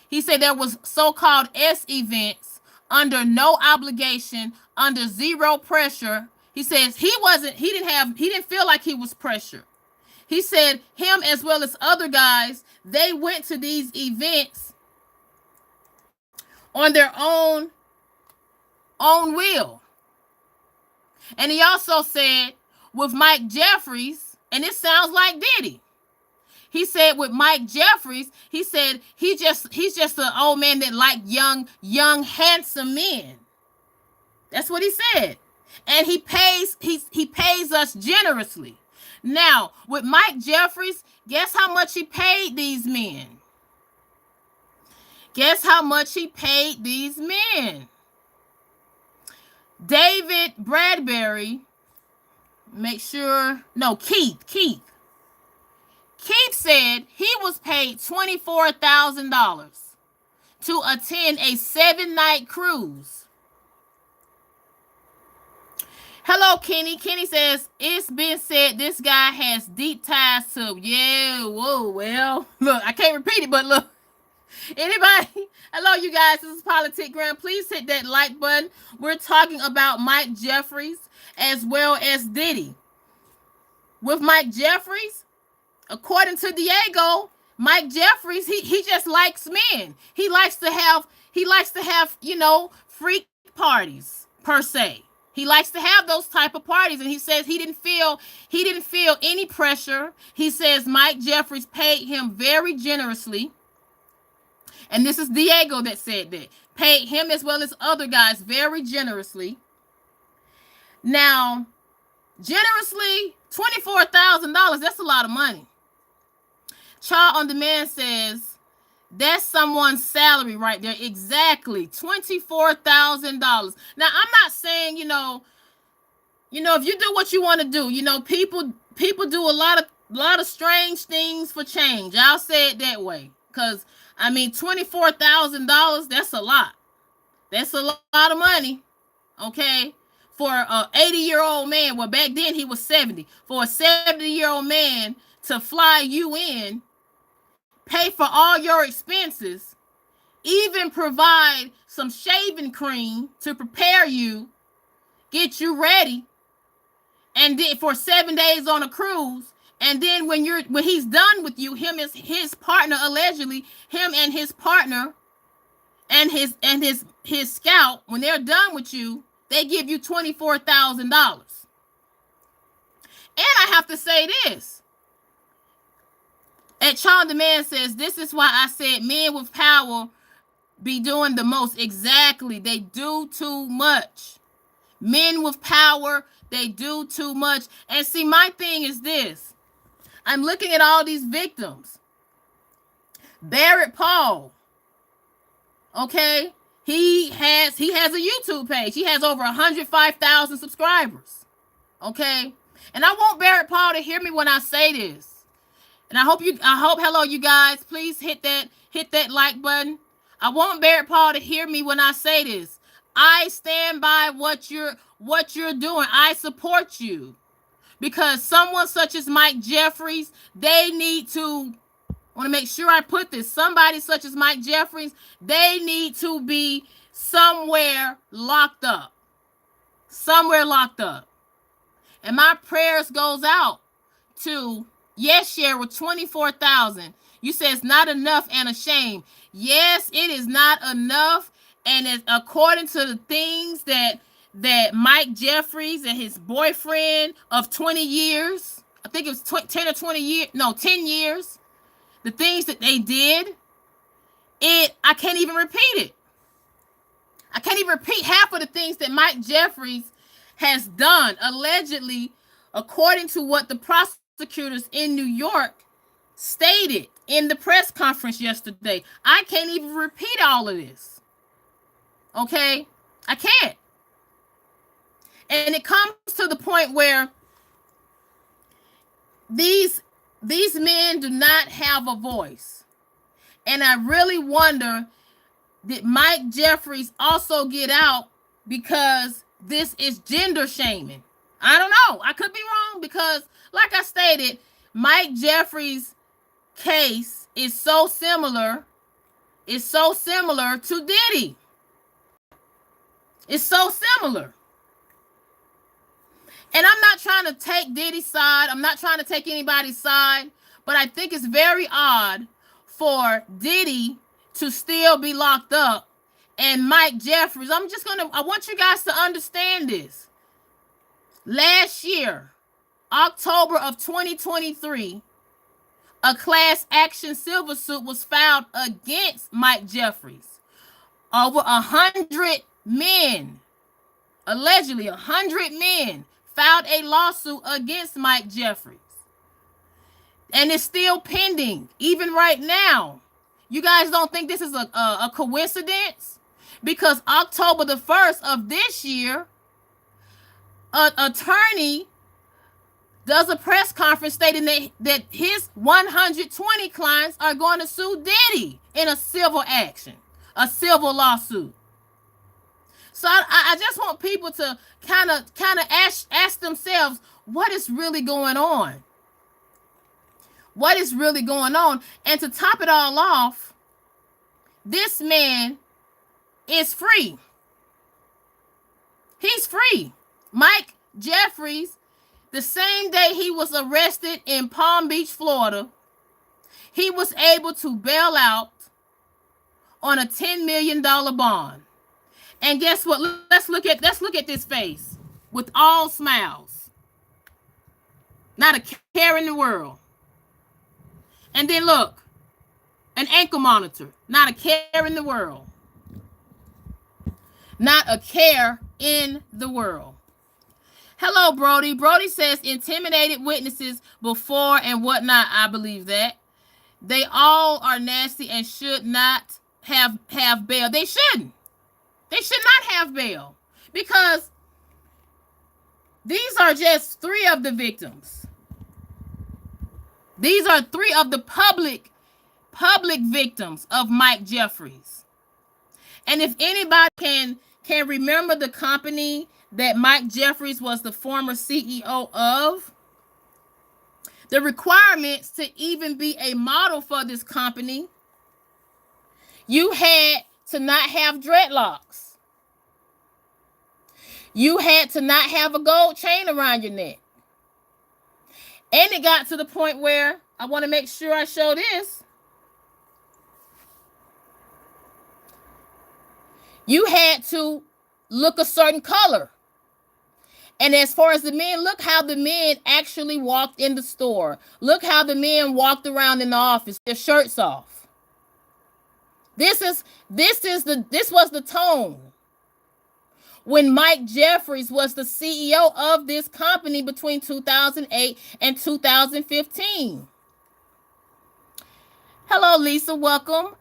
He said there was so-called S events under no obligation, under zero pressure. He says he didn't feel like he was pressured. He said him as well as other guys, they went to these events on their own will. And he also said with Mike Jeffries, And it sounds like Diddy. He said with Mike Jeffries, he said he's just an old man that like young, handsome men. That's what he said. And he pays us generously. Now, with Mike Jeffries, guess how much he paid these men? Guess how much he paid these men? David Bradbury, Keith said he was paid $24,000 to attend a 7-night cruise. Hello, Kenny. Kenny says, it's been said this guy has deep ties to, well, look, I can't repeat it, but look, anybody, hello, you guys, this is Politic Graham. Please hit that like button. We're talking about Mike Jeffries as well as Diddy. With Mike Jeffries, according to Diego, Mike Jeffries, he just likes men. He likes to have, freak parties, per se. He likes to have those type of parties, and he says he didn't feel any pressure. He says Mike Jeffries paid him very generously. And this is Diego that said that. Paid him as well as other guys very generously. Now, generously, $24,000, that's a lot of money. Child on Demand says, that's someone's salary right there. Exactly. $24,000. Now, I'm not saying, if you do what you want to do, people do a lot of strange things for change. I'll say it that way. Because, $24,000, that's a lot. That's a lot of money. Okay? For an 80-year-old man, well, back then he was 70. For a 70-year-old man to fly you in, pay for all your expenses, even provide some shaving cream to prepare you, get you ready, and then for 7 days on a cruise, and then when he's done with you, him and his partner, allegedly, him and his partner and his scout, when they're done with you, they give you $24,000. And I have to say this. At Child Demand says, this is why I said men with power be doing the most. Exactly. They do too much. Men with power, they do too much. And see, my thing is this. I'm looking at all these victims. Barrett Paul. Okay? He has a YouTube page. He has over 105,000 subscribers. Okay? And I want Barrett Paul to hear me when I say this. And I hope, hello, you guys, please hit that like button. I want Barrett Paul to hear me when I say this. I stand by what you're doing. I support you. Because someone such as Mike Jeffries, they need to, I want to make sure I put this, somebody such as Mike Jeffries, they need to be somewhere locked up. Somewhere locked up. And my prayers goes out to, yes, Cheryl, 24,000. You say it's not enough and a shame. Yes, it is not enough. And it's according to the things that Mike Jeffries and his boyfriend of 20 years, I think it was 10 or 20 years, no, 10 years, the things that they did, I can't even repeat it. I can't even repeat half of the things that Mike Jeffries has done, allegedly, according to what the prosecutors in New York stated in the press conference yesterday. I can't even repeat all of this. Okay? I can't. And it comes to the point where these men do not have a voice. And I really wonder, did Mike Jeffries also get out because this is gender shaming? I don't know. I could be wrong because, like I stated, Mike Jeffries' case is so similar. It's so similar to Diddy. It's so similar. And I'm not trying to take Diddy's side. I'm not trying to take anybody's side. But I think it's very odd for Diddy to still be locked up and Mike Jeffries. I want you guys to understand this. Last year, October of 2023, a class action civil suit was filed against Mike Jeffries. Over 100 men, allegedly 100 men, filed a lawsuit against Mike Jeffries. And it's still pending, even right now. You guys don't think this is a coincidence? Because October the 1st of this year, an attorney does a press conference stating that his 120 clients are going to sue Diddy in a civil action, a civil lawsuit. So I just want people to kind of ask themselves, what is really going on? What is really going on? And to top it all off, this man is free. He's free. Mike Jeffries, the same day he was arrested in Palm Beach, Florida, he was able to bail out on a $10 million bond. And guess what? Let's look at this face with all smiles. Not a care in the world. And then look, an ankle monitor. Not a care in the world. Not a care in the world. Hello, Brody. Brody says intimidated witnesses before and whatnot. I believe that. They all are nasty and should not have bail. They shouldn't. They should not have bail. Because these are just 3 of the victims. These are 3 of the public victims of Mike Jeffries. And if anybody can remember the company that Mike Jeffries was the former CEO of, the requirements to even be a model for this company, you had to not have dreadlocks. You had to not have a gold chain around your neck. And it got to the point where, I want to make sure I show this, you had to look a certain color. And as far as the men, look how the men actually walked in the store. Look how the men walked around in the office, their shirts off. This was the tone when Mike Jeffries was the CEO of this company between 2008 and 2015. Hello, Lisa. Welcome.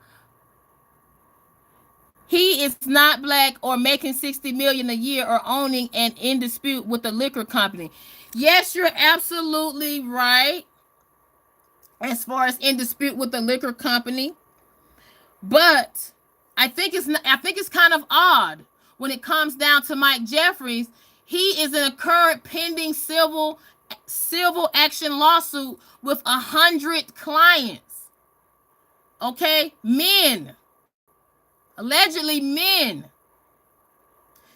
He is not black or making $60 million a year or owning and in dispute with the liquor company. Yes, you're absolutely right. As far as in dispute with the liquor company, but I think it's kind of odd when it comes down to Mike Jeffries. He is in a current pending civil action lawsuit with 100 clients. Okay, men. Allegedly men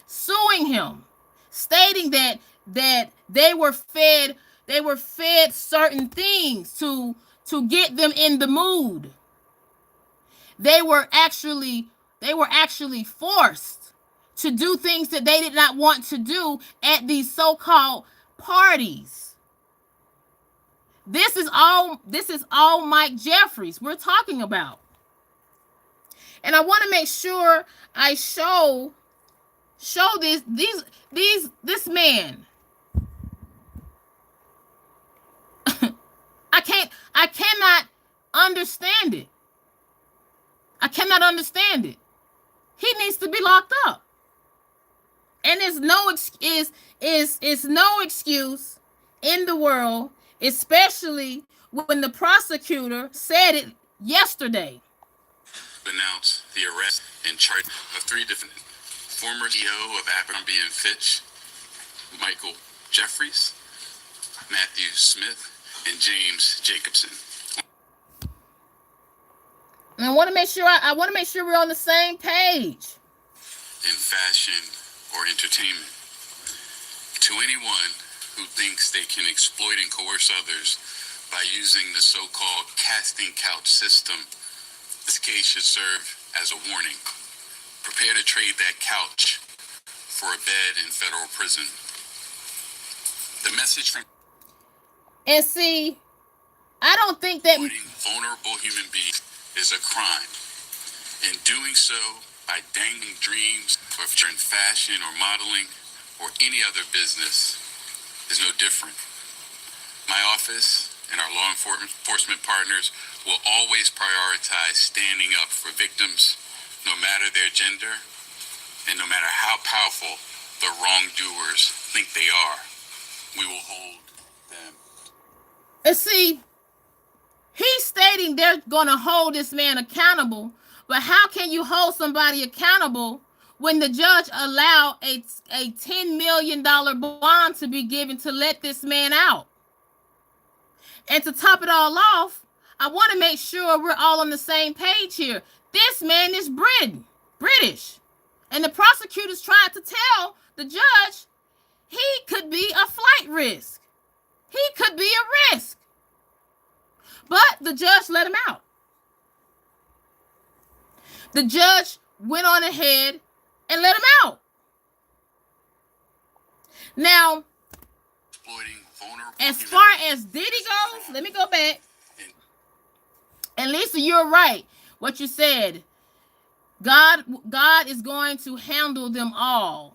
suing him, stating that they were fed certain things to get them in the mood. They were actually forced to do things that they did not want to do at these so-called parties. This is all Mike Jeffries we're talking about. And I want to make sure I show this man. I cannot understand it. I cannot understand it. He needs to be locked up. And there's no excuse in the world, especially when the prosecutor said it yesterday. Announced the arrest and charge of 3 different former CEO of Abercrombie and Fitch, Michael Jeffries, Matthew Smith, and James Jacobson. And I want to make sure we're on the same page. In fashion or entertainment, to anyone who thinks they can exploit and coerce others by using the so-called casting couch system, this case should serve as a warning. Prepare to trade that couch for a bed in federal prison. The message from... And see, I don't think that Exploiting vulnerable human beings is a crime. In doing so, by dangling dreams for future in fashion or modeling or any other business is no different. My office and our law enforcement partners will always prioritize standing up for victims, no matter their gender and no matter how powerful the wrongdoers think they are. We will hold them. and see, he's stating they're going to hold this man accountable, but how can you hold somebody accountable when the judge allowed a $10 million bond to be given to let this man out? And to top it all off, I want to make sure we're all on the same page here. This man is British. And the prosecutors tried to tell the judge he could be a flight risk. He could be a risk. But the judge let him out. The judge went on ahead and let him out. Now, as far as Diddy goes, let me go back. And Lisa, you're right. What you said. God is going to handle them all.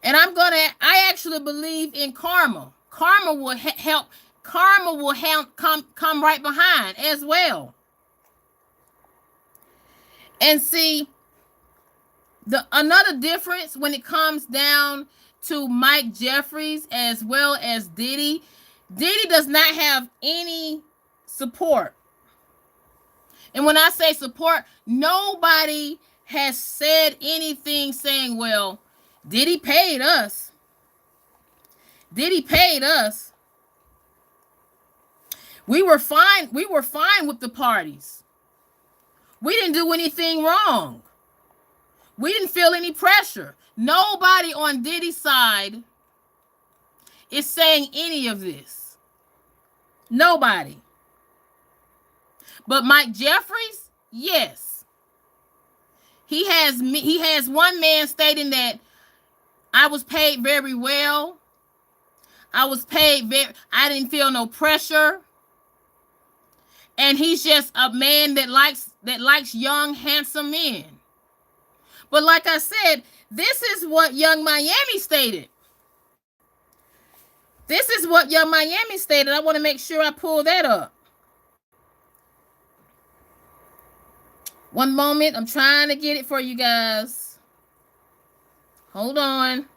And I actually believe in karma. Karma will help. Karma will come right behind as well. And see, another difference when it comes down to Mike Jeffries as well as Diddy does not have any support. And when I say support, nobody has said anything saying, well, Diddy paid us. Diddy paid us. We were fine with the parties. We didn't do anything wrong. We didn't feel any pressure. Nobody on Diddy's side is saying any of this. Nobody. But Mike Jeffries, yes. He has one man stating that I was paid very well. I didn't feel no pressure. And he's just a man that likes young, handsome men. But like I said, this is what Young Miami stated. This is what Young Miami stated. I want to make sure I pull that up. One moment. I'm trying to get it for you guys. Hold on.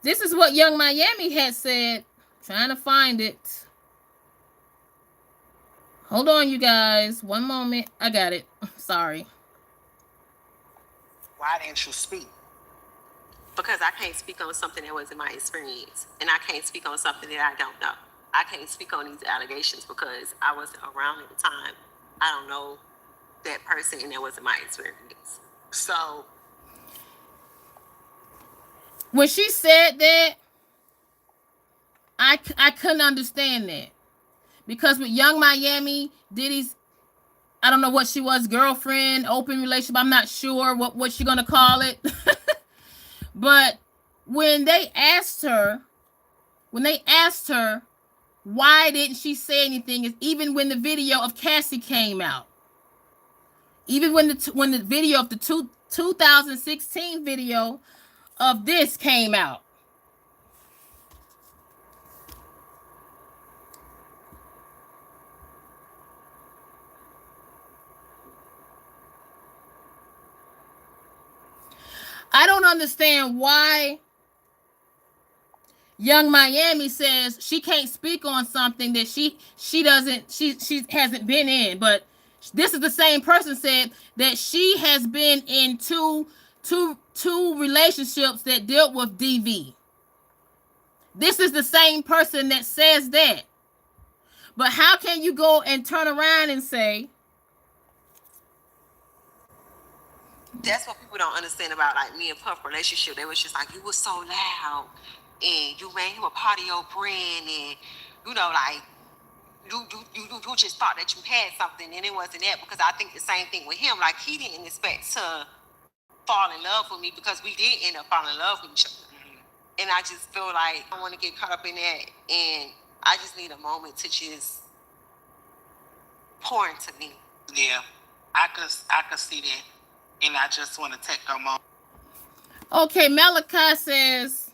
This is what Young Miami had said. Trying to find it. Hold on, you guys. One moment. I got it. Sorry. Why didn't you speak? Because I can't speak on something that wasn't my experience. And I can't speak on something that I don't know. I can't speak on these allegations because I wasn't around at the time. I don't know that person and that wasn't my experience. So when she said that, I couldn't understand that. Because with Young Miami, Diddy's, I don't know what she was, girlfriend, open relationship, I'm not sure what she's going to call it. But when they asked her, why didn't she say anything, even when the video of Cassie came out, even when the video of the 2016 video of this came out, I don't understand why Young Miami says she can't speak on something that she hasn't been in. But this is the same person said that she has been in two relationships that dealt with DV. This is the same person that says that. But how can you go and turn around and say? That's what people don't understand about like me and Puff relationship. They was just like, you was so loud and you made him a part of your brand and you know like you just thought that you had something and it wasn't that, because I think the same thing with him. Like he didn't expect to fall in love with me because we did end up falling in love with each other. And I just feel like I don't want to get caught up in that, and I just need a moment to just pour into me. Yeah, I could see that, and I just want to take a moment. Okay, Malachi says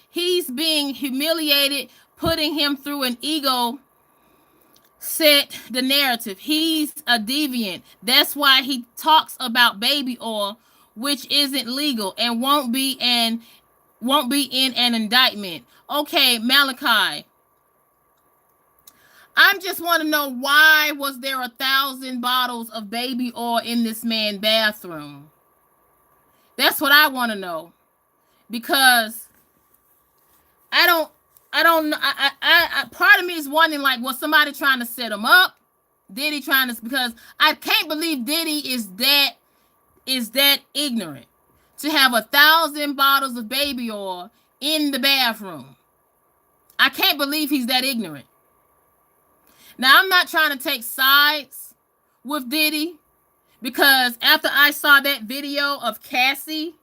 he's being humiliated, putting him through an ego set the narrative. He's a deviant. That's why he talks about baby oil, which isn't legal and won't be in an indictment. Okay, Malachi, I just want to know, why was there 1,000 bottles of baby oil in this man's bathroom? That's what I want to know, because I don't know. Part of me is wondering, like, was somebody trying to set him up? Diddy trying to, because I can't believe Diddy is that ignorant to have 1,000 bottles of baby oil in the bathroom. I can't believe he's that ignorant. Now, I'm not trying to take sides with Diddy, because after I saw that video of Cassie,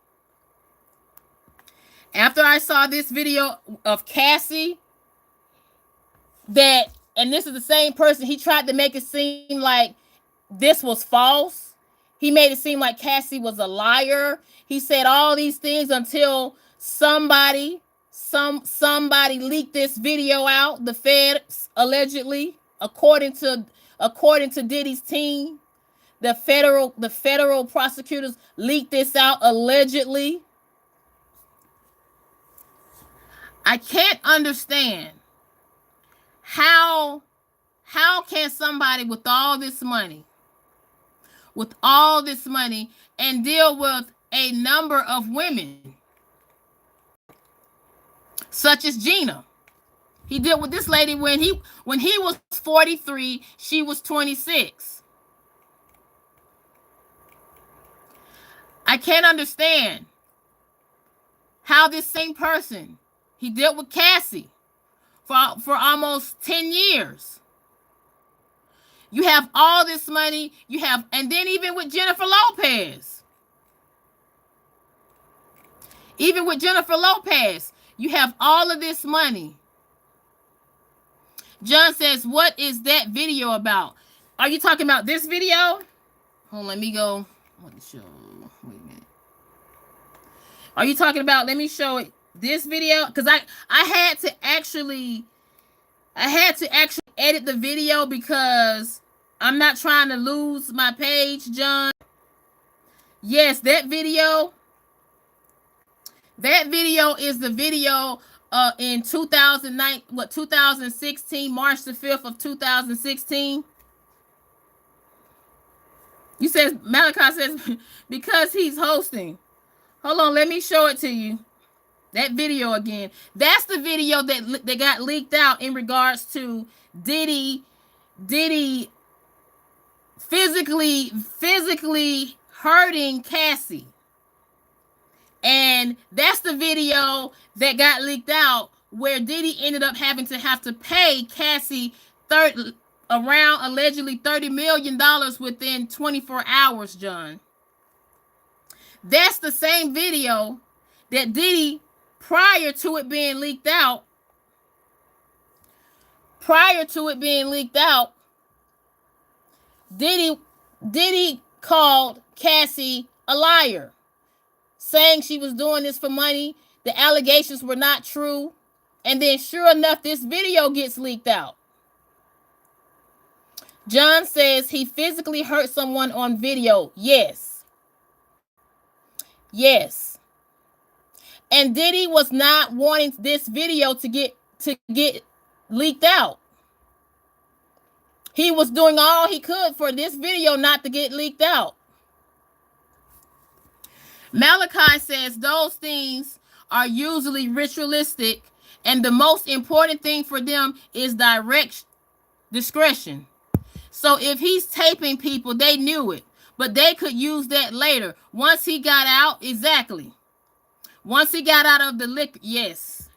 and this is the same person, he tried to make it seem like this was false. He made it seem like Cassie was a liar. He said all these things until somebody leaked this video out. The feds, allegedly, according to Diddy's team, the federal prosecutors leaked this out allegedly. I can't understand how can somebody with all this money and deal with a number of women such as Gina. He dealt with this lady when he was 43, she was 26. I can't understand how this same person, he dealt with Cassie for almost 10 years. You have all this money, and then even with Jennifer Lopez. You have all of this money. John says, what is that video about? Are you talking about this video? Hold on, let me go. Let me show. Wait a minute. Are you talking about, let me show it, this video? Because I had to actually edit the video, because I'm not trying to lose my page, John. Yes, that video is the video in 2016, March the 5th of 2016. You said, Malachi says, because he's hosting. Hold on, let me show it to you. That video again. That's the video that got leaked out in regards to Diddy physically hurting Cassie. And that's the video that got leaked out where Diddy ended up having to pay Cassie around allegedly $30 million within 24 hours, John. That's the same video that Diddy, prior to it being leaked out, Diddy called Cassie a liar, saying she was doing this for money. The allegations were not true. And then sure enough, this video gets leaked out. John says he physically hurt someone on video. Yes. And Diddy was not wanting this video to get leaked out. He was doing all he could for this video not to get leaked out. Malachi says those things are usually ritualistic, and the most important thing for them is direct discretion. So if he's taping people, they knew it, but they could use that later. Once he got out, exactly. Once he got out of the liquor, yes.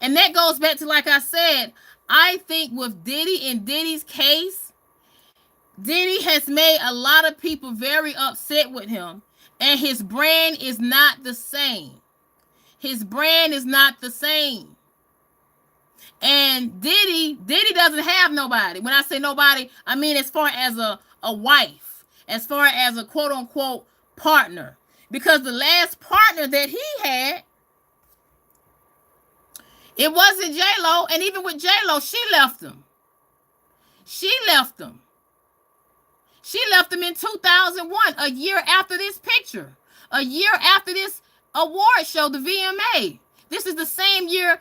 And that goes back to, like I said, I think with Diddy, in Diddy's case, Diddy has made a lot of people very upset with him, and his brand is not the same. His brand is not the same. And Diddy doesn't have nobody. When I say nobody, I mean as far as a wife, as far as a quote unquote partner. Because the last partner that he had, it wasn't J-Lo. And even with J-Lo, she left him. She left him. She left him in 2001, a year after this picture. A year after this award show, the VMA. This is the same year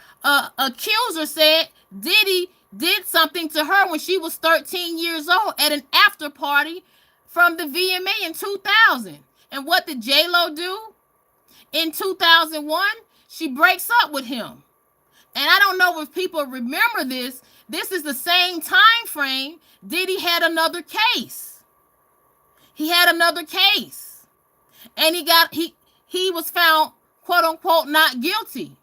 accuser said Diddy did something to her when she was 13 years old at an after party from the VMA in 2000. And what did J-Lo do? In 2001, she breaks up with him. And I don't know if people remember this. This is the same time frame Diddy had another case. He had another case. And he was found, quote unquote, not guilty.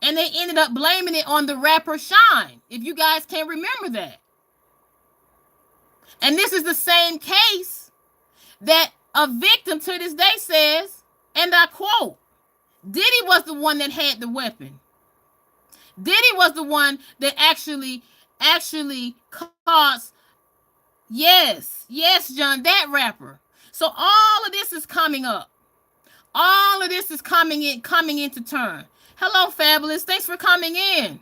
And they ended up blaming it on the rapper Shine, if you guys can remember that. And this is the same case that a victim to this day says, and I quote, Diddy was the one that had the weapon. Diddy was the one that actually caused, yes, John, that rapper. So all of this is coming up. All of this is coming into turn. Hello, Fabulous. Thanks for coming in.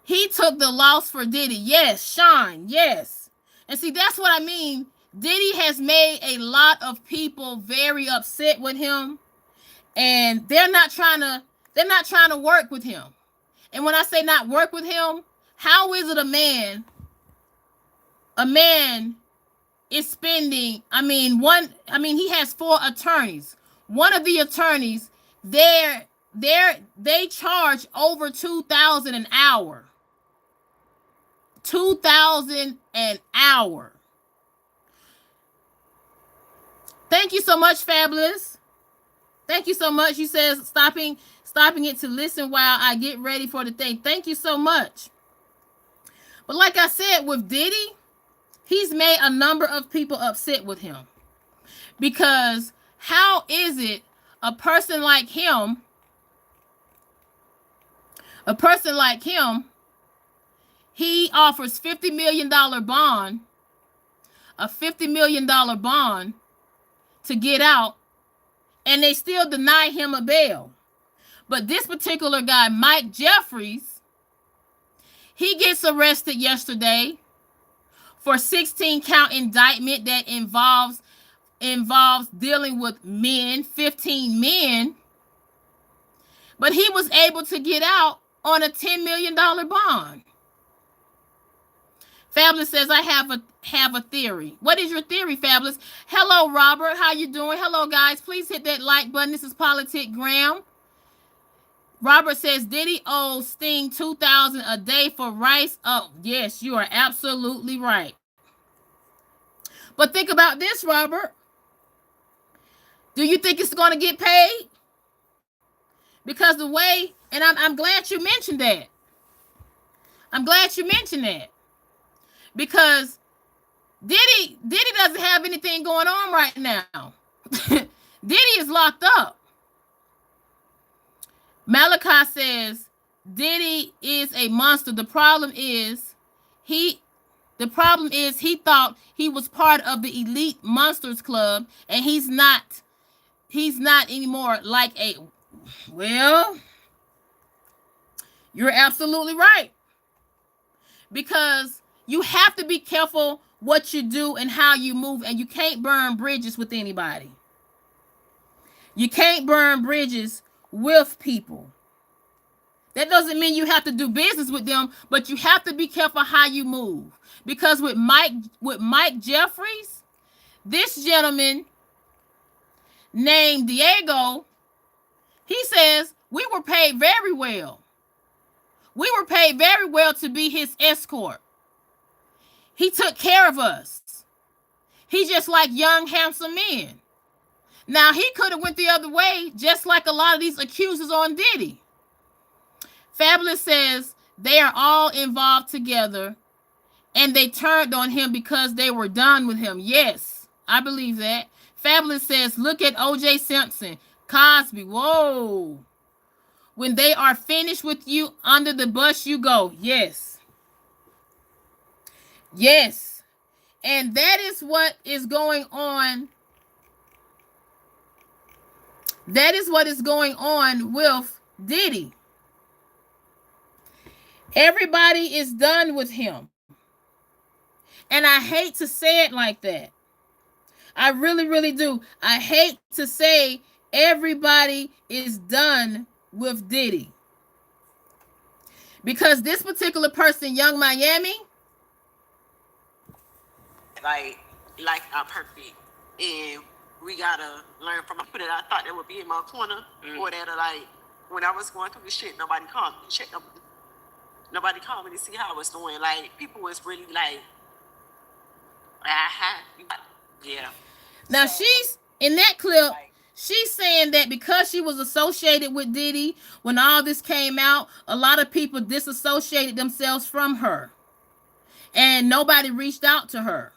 He took the loss for Diddy. Yes, Shine. Yes. And see, that's what I mean. Diddy has made a lot of people very upset with him. And they're not trying to work with him. And when I say not work with him, how is it a man is spending, he has 4 attorneys. One of the attorneys, they charge over $2,000 an hour. $2,000 an hour. Thank you so much, Fabulous. Thank you so much. You said stopping it to listen while I get ready for the thing. Thank you so much. But like I said, with Diddy, he's made a number of people upset with him. Because how is it a person like him, he offers $50 million bond, a $50 million bond to get out, and they still deny him a bail. But this particular guy, Mike Jeffries, he gets arrested yesterday for 16-count indictment that involves dealing with men, 15 men. But he was able to get out on a $10 million bond. Fabulous says, I have a theory. What is your theory, Fabulous? Hello, Robert. How you doing? Hello, guys. Please hit that like button. This is Politic Graham. Robert says, Diddy owes Sting $2,000 a day for rice. Oh, yes, you are absolutely right. But think about this, Robert. Do you think it's going to get paid? Because the way, and I'm glad you mentioned that. I'm glad you mentioned that. Because Diddy doesn't have anything going on right now. Diddy is locked up. Malachi says Diddy is a monster. The problem is he thought he was part of the elite monsters club, and he's not anymore like a, well, you're absolutely right. Because you have to be careful what you do and how you move, and you can't burn bridges with anybody. You can't burn bridges with people. That doesn't mean you have to do business with them, but you have to be careful how you move. Because with Mike Jeffries, this gentleman named Diego, he says, we were paid very well. We were paid very well to be his escort. He took care of us. He just like young, handsome men. Now, he could have went the other way, just like a lot of these accusers on Diddy. Fabulous says they are all involved together, and they turned on him because they were done with him. Yes, I believe that. Fabulous says, look at O.J. Simpson, Cosby. Whoa. When they are finished with you, under the bus you go. Yes. Yes. And that is what is going on. That is what is going on with Diddy. Everybody is done with him. And I hate to say it like that. I really, really do. I hate to say everybody is done with Diddy. Because this particular person, Young Miami, like I'm perfect. And we gotta learn from people that I thought that would be in my corner, or that are like, when I was going through this shit, nobody called me. Nobody called me to see how I was doing. Like, people was really like, yeah. Now she's in that clip. She's saying that because she was associated with Diddy when all this came out, a lot of people disassociated themselves from her. And nobody reached out to her.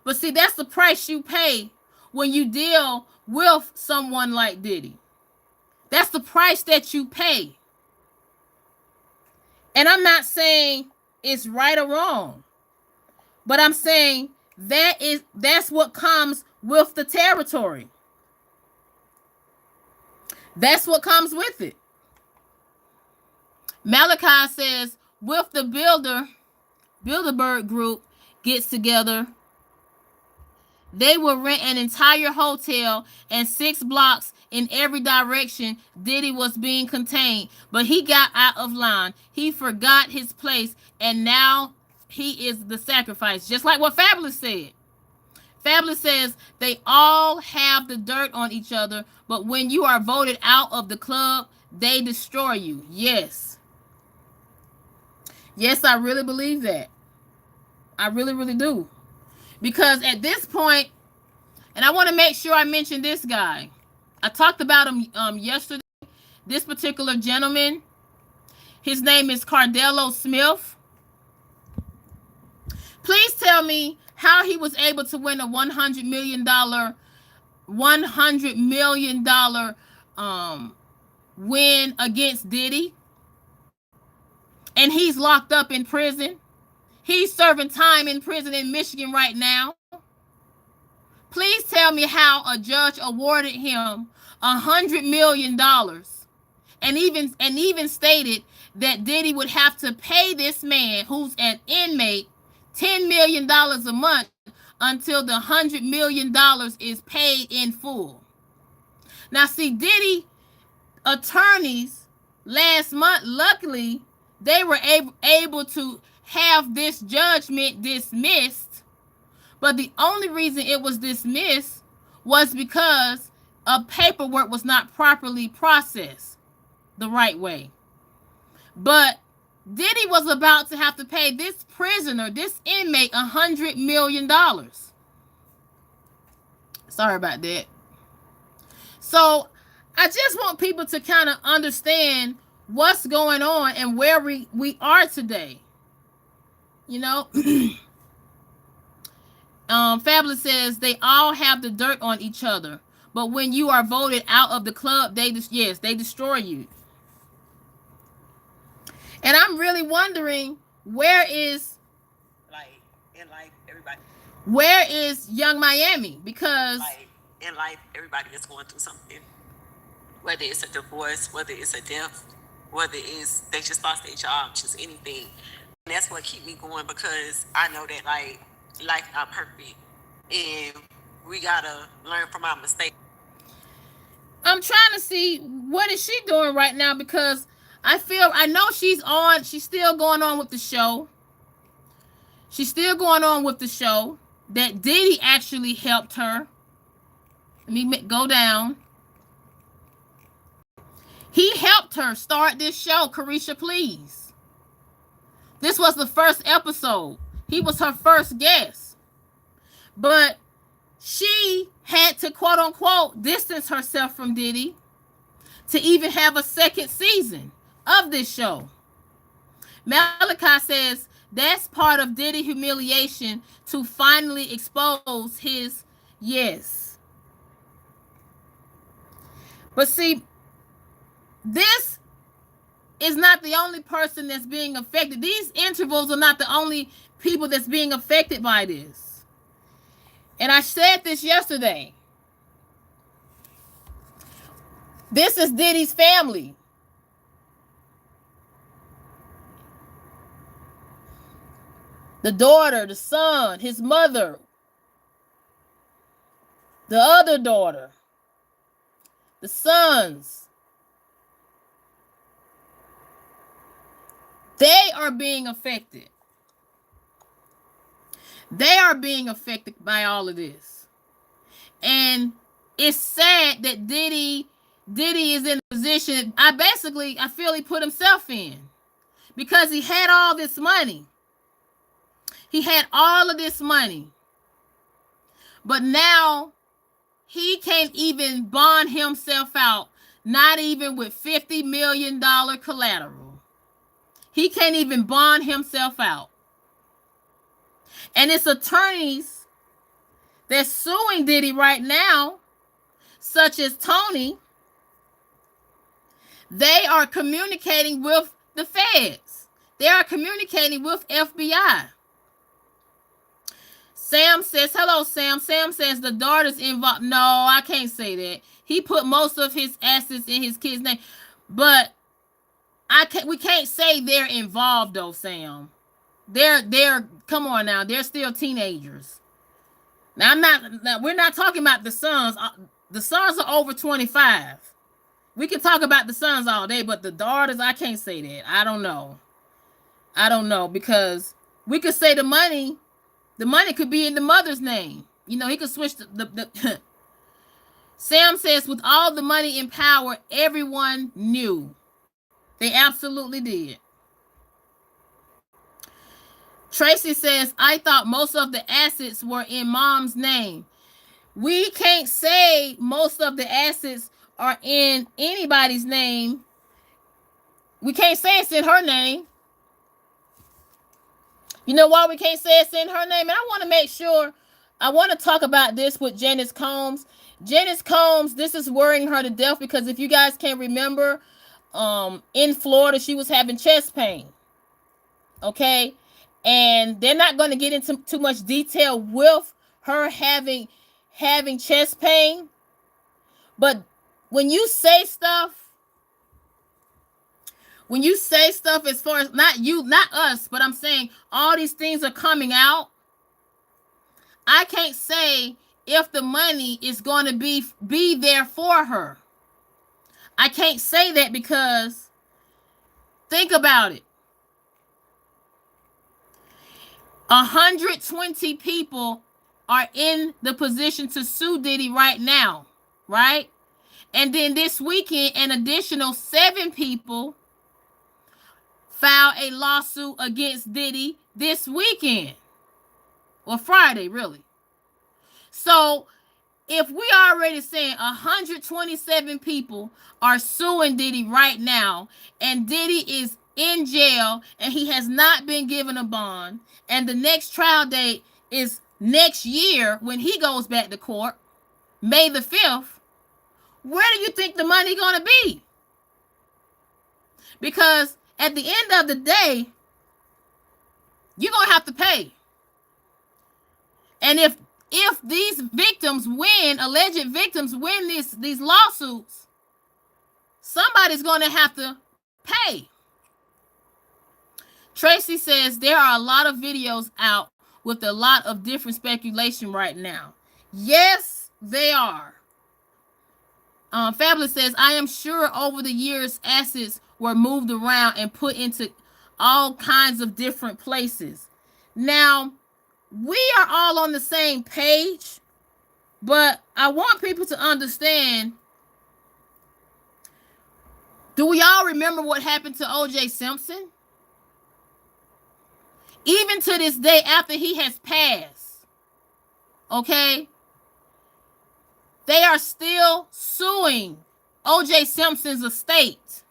But see, that's the price you pay when you deal with someone like Diddy. That's the price that you pay. And I'm not saying it's right or wrong, but I'm saying that's what comes with the territory. That's what comes with it. Malachi says, with the Bilderberg group gets together, they will rent an entire hotel and 6 blocks in every direction. Diddy was being contained, but he got out of line. He forgot his place, and now he is the sacrifice. Just like what Fabulous said. Fabulous says they all have the dirt on each other, but when you are voted out of the club, they destroy you. Yes. Yes, I really believe that. I really, really do. Because at this point, and I want to make sure I mention this guy. I talked about him yesterday. This particular gentleman, his name is Cardello Smith. Please tell me how he was able to win a $100 million win against Diddy. And he's locked up in prison. He's serving time in prison in Michigan right now. Please tell me how a judge awarded him $100 million and even stated that Diddy would have to pay this man, who's an inmate, $10 million a month until the $100 million is paid in full. Now, see, Diddy attorneys last month, luckily, they were able to have this judgment dismissed, but the only reason it was dismissed was because paperwork was not properly processed the right way. But Diddy was about to have to pay this prisoner, this inmate, $100 million. Sorry about that. So I just want people to kind of understand what's going on and where we are today. You know, Fabulous says they all have the dirt on each other, but when you are voted out of the club, they destroy you. And I'm really wondering, where is Young Miami? Because in life, everybody is going through something. Whether it's a divorce, whether it's a death, whether it's they just lost their job, just anything. And that's what keep me going, because I know that life not perfect, and we gotta learn from our mistakes. I'm trying to see what is she doing right now, because I know she's still going on with the show. She's still going on with the show that Diddy actually helped her. Let me go down. He helped her start this show, Carisha Please. This was the first episode. He was her first guest. But she had to, quote unquote, distance herself from Diddy to even have a second season of this show. Malachi says that's part of Diddy humiliation to finally expose his yes. But see, this is not the only person that's being affected. These intervals are not the only people that's being affected by this. And I said this yesterday. This is Diddy's family. The daughter, the son, his mother, the other daughter, the sons. They are being affected. They are being affected by all of this. And it's sad that Diddy is in a position, I feel he put himself in. Because he had all this money. He had all of this money. But now he can't even bond himself out, not even with $50 million collateral. He can't even bond himself out. And it's attorneys that's suing Diddy right now, such as Tony. They are communicating with the feds. They are communicating with FBI. Sam says, hello, Sam. Sam says the daughter's involved. No, I can't say that. He put most of his assets in his kid's name. But we can't say they're involved though, Sam. They're come on now. They're still teenagers. Now we're not talking about the sons. The sons are over 25. We can talk about the sons all day, but the daughters, I can't say that. I don't know because we could say the money could be in the mother's name. You know, he could switch the Sam says, with all the money and power, everyone knew. They absolutely did. Tracy says, I thought most of the assets were in mom's name. We can't say most of the assets are in anybody's name. We can't say it's in her name. You know why we can't say it's in her name? And I want to make sure, I want to talk about this with Janice Combs. Janice Combs, this is worrying her to death because if you guys can remember, in Florida, she was having chest pain. Okay? And they're not going to get into too much detail with her having chest pain. But when you say stuff as far as not us, but I'm saying all these things are coming out, I can't say if the money is going to be there for her. I can't say that because think about it. 120 people are in the position to sue Diddy right now, right? And then this weekend, an additional 7 people filed a lawsuit against Diddy this weekend. Or Friday, really. So, if we already saying 127 people are suing Diddy right now, and Diddy is in jail, and he has not been given a bond, and the next trial date is next year when he goes back to court, May the 5th, where do you think the money going to be? Because at the end of the day, you're going to have to pay. And if these victims win, alleged victims win these lawsuits, somebody's going to have to pay. Tracy says there are a lot of videos out with a lot of different speculation right now. Yes, they are. Fabulous says, I am sure over the years assets were moved around and put into all kinds of different places. Now, we are all on the same page, but I want people to understand, do we all remember what happened to O.J. Simpson? Even to this day, after he has passed, okay, they are still suing O.J. Simpson's estate.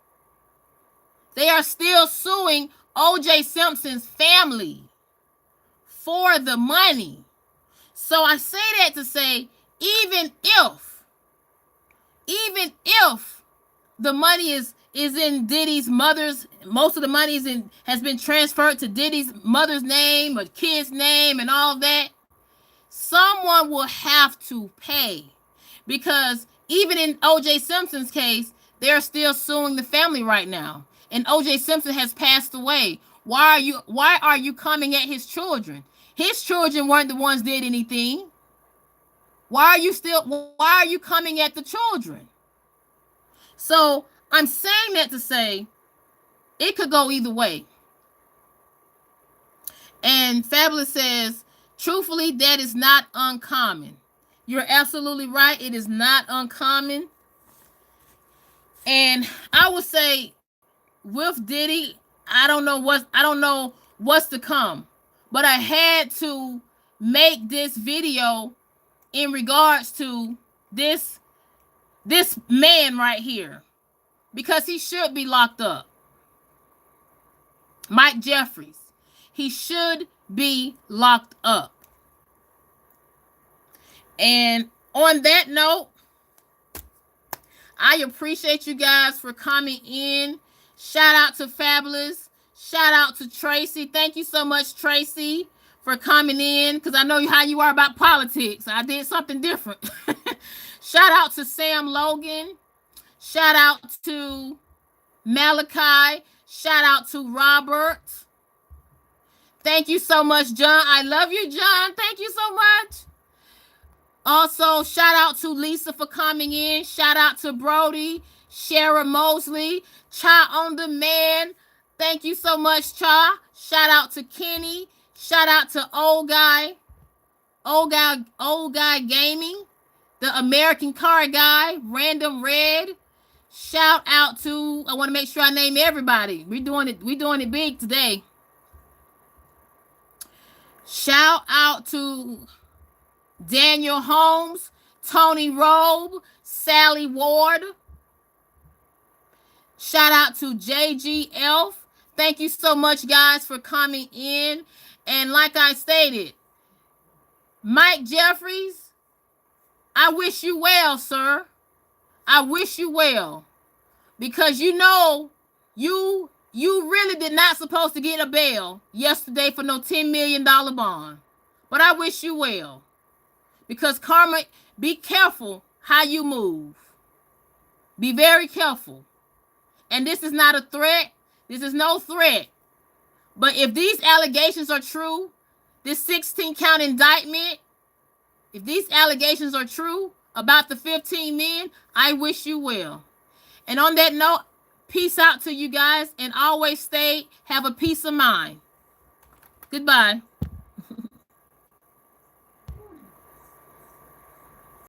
They are still suing O.J. Simpson's family for the money. So I say that to say, even if the money is is in Diddy's mother's, most of the money has been transferred to Diddy's mother's name or kid's name and all that, someone will have to pay. Because even in O.J. Simpson's case, they're still suing the family right now. And O.J. Simpson has passed away. Why are you coming at his children? His children weren't the ones did anything. Why are you coming at the children? So I'm saying that to say it could go either way. And Fabulous says, truthfully, that is not uncommon. You're absolutely right. It is not uncommon. And I would say with Diddy, I don't know what's to come. But I had to make this video in regards to this man right here, because he should be locked up. Mike Jeffries. He should be locked up. And on that note, I appreciate you guys for coming in. Shout out to Fabulous. Shout out to Tracy. Thank you so much, Tracy, for coming in, because I know how you are about politics. I did something different. Shout out to Sam Logan. Shout out to Malachi. Shout out to Robert. Thank you so much, John. I love you, John. Thank you so much. Also, shout out to Lisa for coming in. Shout out to Brody, Shara Mosley, Cha on the Man. Thank you so much, Cha. Shout out to Kenny. Shout out to Old Guy Gaming, the American Car Guy, Random Red. Shout out to, I want to make sure I name everybody. We're doing it big today. Shout out to Daniel Holmes, Tony Robe, Sally Ward. Shout out to JG Elf. Thank you so much, guys, for coming in. And like I stated, Mike Jeffries, I wish you well, sir. I wish you well. Because you know, you really did not supposed to get a bail yesterday for no $10 million bond. But I wish you well. Because karma, be careful how you move. Be very careful. And this is not a threat. This is no threat. But if these allegations are true, this 16-count indictment, if these allegations are true about the 15 men, I wish you well. And on that note, peace out to you guys, and always have a peace of mind. Goodbye.